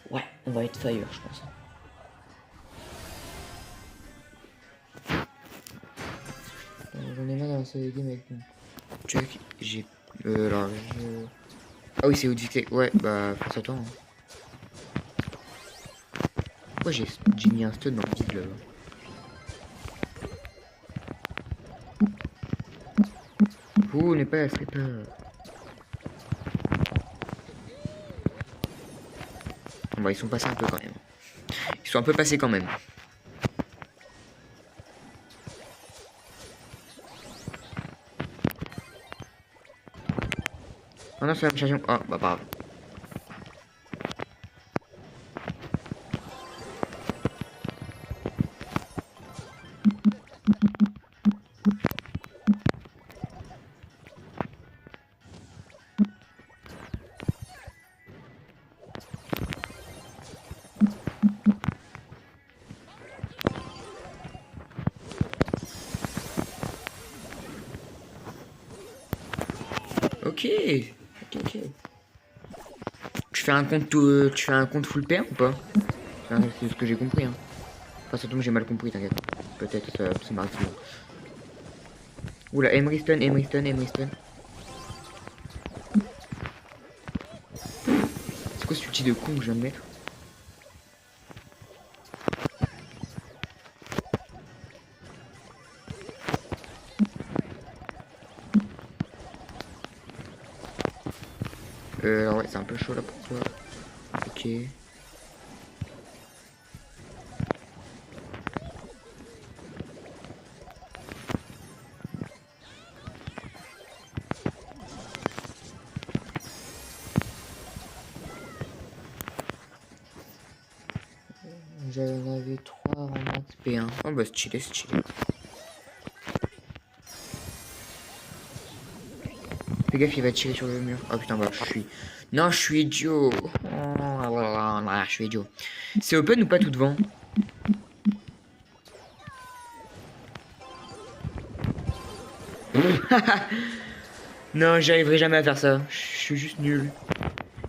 Ouais, on va être Fire, je pense. J'en ai marre d'avoir ce game avec mon check. J'ai. Alors, ah oui, c'est Odyssey. Ouais, bah, face à toi. Hein. Pourquoi j'ai mis un stun dans le vide là-bas? Ouh, n'est pas stripper. Bon, ils sont passés un peu quand même. Ils sont un peu passés quand même. Oh non, c'est la même charge. Ah, bah, pas grave. Ok. Ok. Tu fais un compte full pair ou pas? Enfin, c'est ce que j'ai compris. Hein. Enfin, surtout que j'ai mal compris, t'inquiète. Peut-être ça m'arrive souvent. Oula, Emery Stone. C'est quoi ce outil de con que je viens de mettre? Alors ouais, c'est un peu chaud là pour toi. Ok. J'en avais 3 en max P1. Oh bah stylé. Fais gaffe, il va tirer sur le mur. Oh putain, bah je suis... Non, je suis idiot. Je suis idiot. C'est open ou pas tout devant? Non, j'arriverai jamais à faire ça. Je suis juste nul.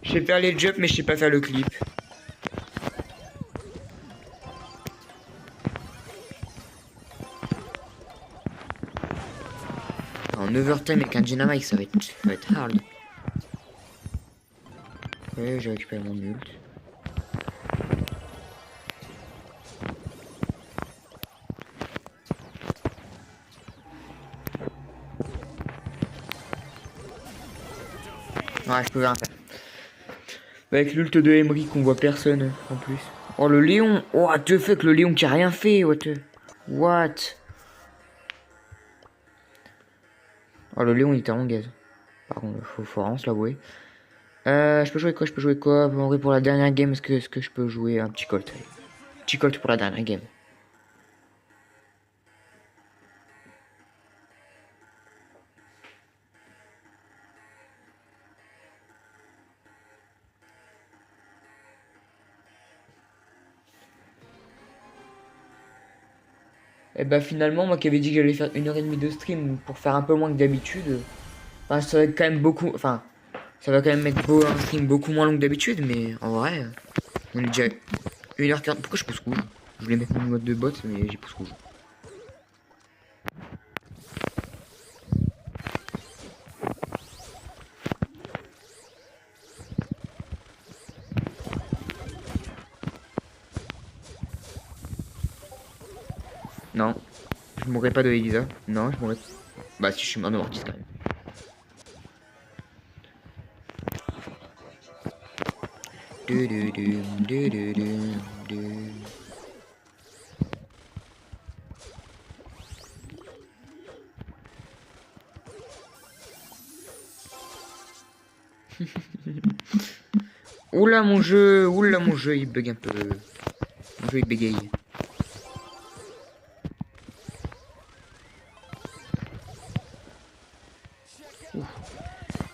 Je sais faire les jumps, mais je sais pas faire le clip. En overtime avec un dynamite, ça va être hard. Ouais, j'ai récupéré mon ult. Ouais, je peux rien faire. Avec l'ult de Emery qu'on voit personne en plus. Oh le Léon. Oh what the fuck, le Léon qui a rien fait. What? Oh le Léon il était en gaz. Par contre, faut vraiment se l'avouer. Je peux jouer quoi? En vrai pour la dernière game, est-ce que je peux jouer un petit Colt? Allez. Petit Colt pour la dernière game. Et bah finalement, moi qui avais dit que j'allais faire 1h30 de stream pour faire un peu moins que d'habitude. Enfin, ça va être quand même beaucoup. Enfin, ça va quand même être un stream beaucoup moins long que d'habitude, mais en vrai, on est déjà 1h40. Pourquoi je pousse rouge? Je voulais mettre mon mode de bot, mais j'ai pousse rouge. Non, je mourrai pas de Elisa. Non, je mourrai. Bah, si je suis mort de Mortis quand même. Oula mon jeu, il bug un peu. Mon jeu il bégaye.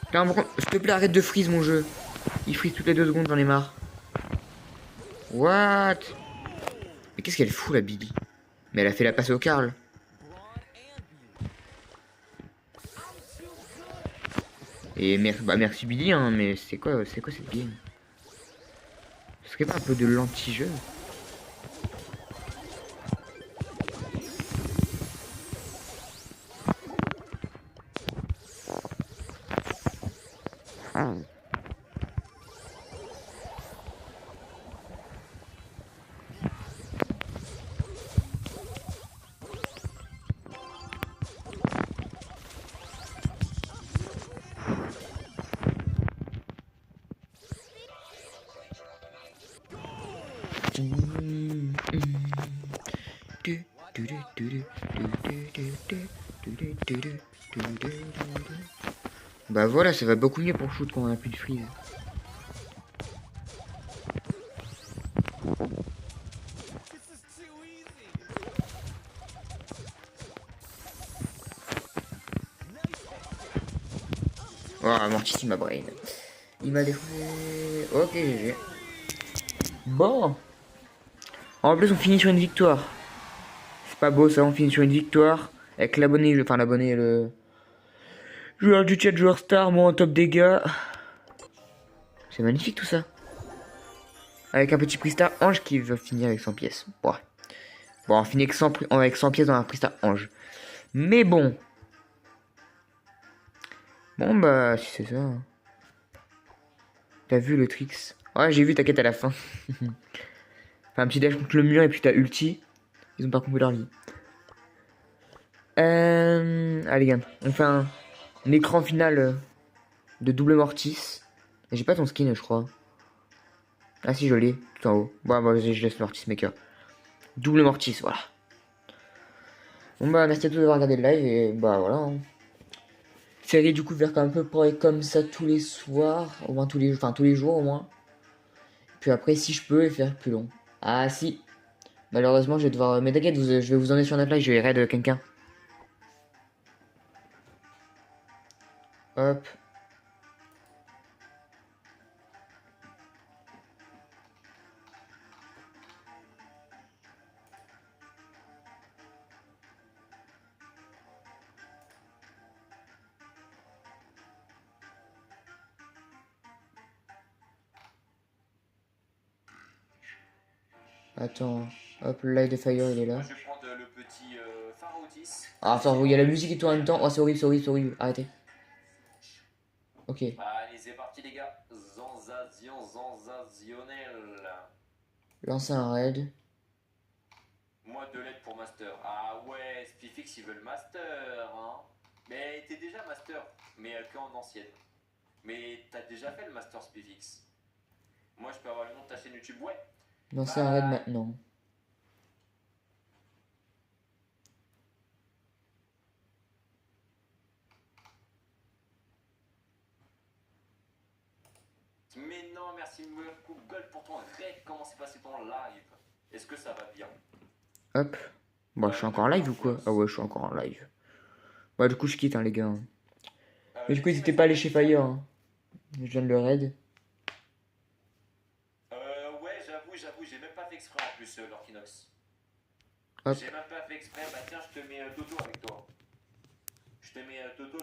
Putain, s'il te plaît, arrête de freeze mon jeu. Il freeze toutes les 2 secondes, j'en ai marre. What? Mais qu'est-ce qu'elle fout la Billy? Mais elle a fait la passe au Carl. Et merci Billy, hein, mais c'est quoi cette game? Ce serait pas un peu de l'anti-jeu? Bah voilà, ça va beaucoup mieux pour shoot quand on a plus de freeze. Oh, Mortis il m'a brain. Il m'a défoncé. Ok, GG. Bon. En plus, on finit sur une victoire. C'est pas beau ça, on finit sur une victoire. Avec l'abonné, enfin l'abonné, Joueur du chat, joueur star, moi en top dégâts. C'est magnifique tout ça. Avec un petit prix star ange qui va finir avec 100 pièces. Ouais. Bon, on finit avec 100 pièces dans un prix star ange. Mais bon. Bon bah, si c'est ça. Hein. T'as vu le tricks? Ouais, j'ai vu, t'inquiète à la fin. Enfin, un petit dash contre le mur et puis t'as ulti. Ils ont pas compris leur vie. Allez, gars. On fait un écran final de double mortis. J'ai pas ton skin, je crois. Ah si, je l'ai, tout en haut. Bon, bah, vas-y, je laisse le mortis maker. Double mortis, voilà. Bon bah, merci à tous d'avoir regardé le live et bah voilà. Hein. Série du coup vers un peu près comme ça tous les soirs, au moins tous les jours au moins. Puis après, si je peux, faire plus long. Ah si. Malheureusement, je vais devoir. Mais t'inquiète, je vais vous emmener sur notre live, je vais raid quelqu'un. Hop. Attends. Hop, le live de Fire, il est là. Moi, je vais prendre le petit Pharautis. Ah, attends, il y a la musique et tout en même temps. Oh, c'est horrible, c'est horrible, c'est horrible. Arrêtez. Ok. Allez, c'est parti, les gars. Sensationnel. Lancer un raid. Moi, 2 lettres pour Master. Ah ouais, Spifix, ils veulent Master. Hein. Mais t'es déjà Master, mais qu'en ancienne. Mais t'as déjà fait le Master Spifix. Moi, je peux avoir le nom de ta chaîne YouTube, ouais. Lancer un raid maintenant. Mais non, merci Google pour ton raid. Comment s'est passé ton live? Est-ce que ça va bien? Hop. Bon, je suis encore en live ou quoi? Ah ouais, je suis encore en live. Bah, du coup, je quitte, hein, les gars. Mais du coup, n'hésitez pas à aller chez Fire. Hein. Je viens de le raid. Ouais, j'avoue, j'ai même pas fait exprès en plus, l'Orkinox. Hop. J'ai même pas fait exprès. Bah tiens, je te mets Toto avec toi. Je te mets Toto.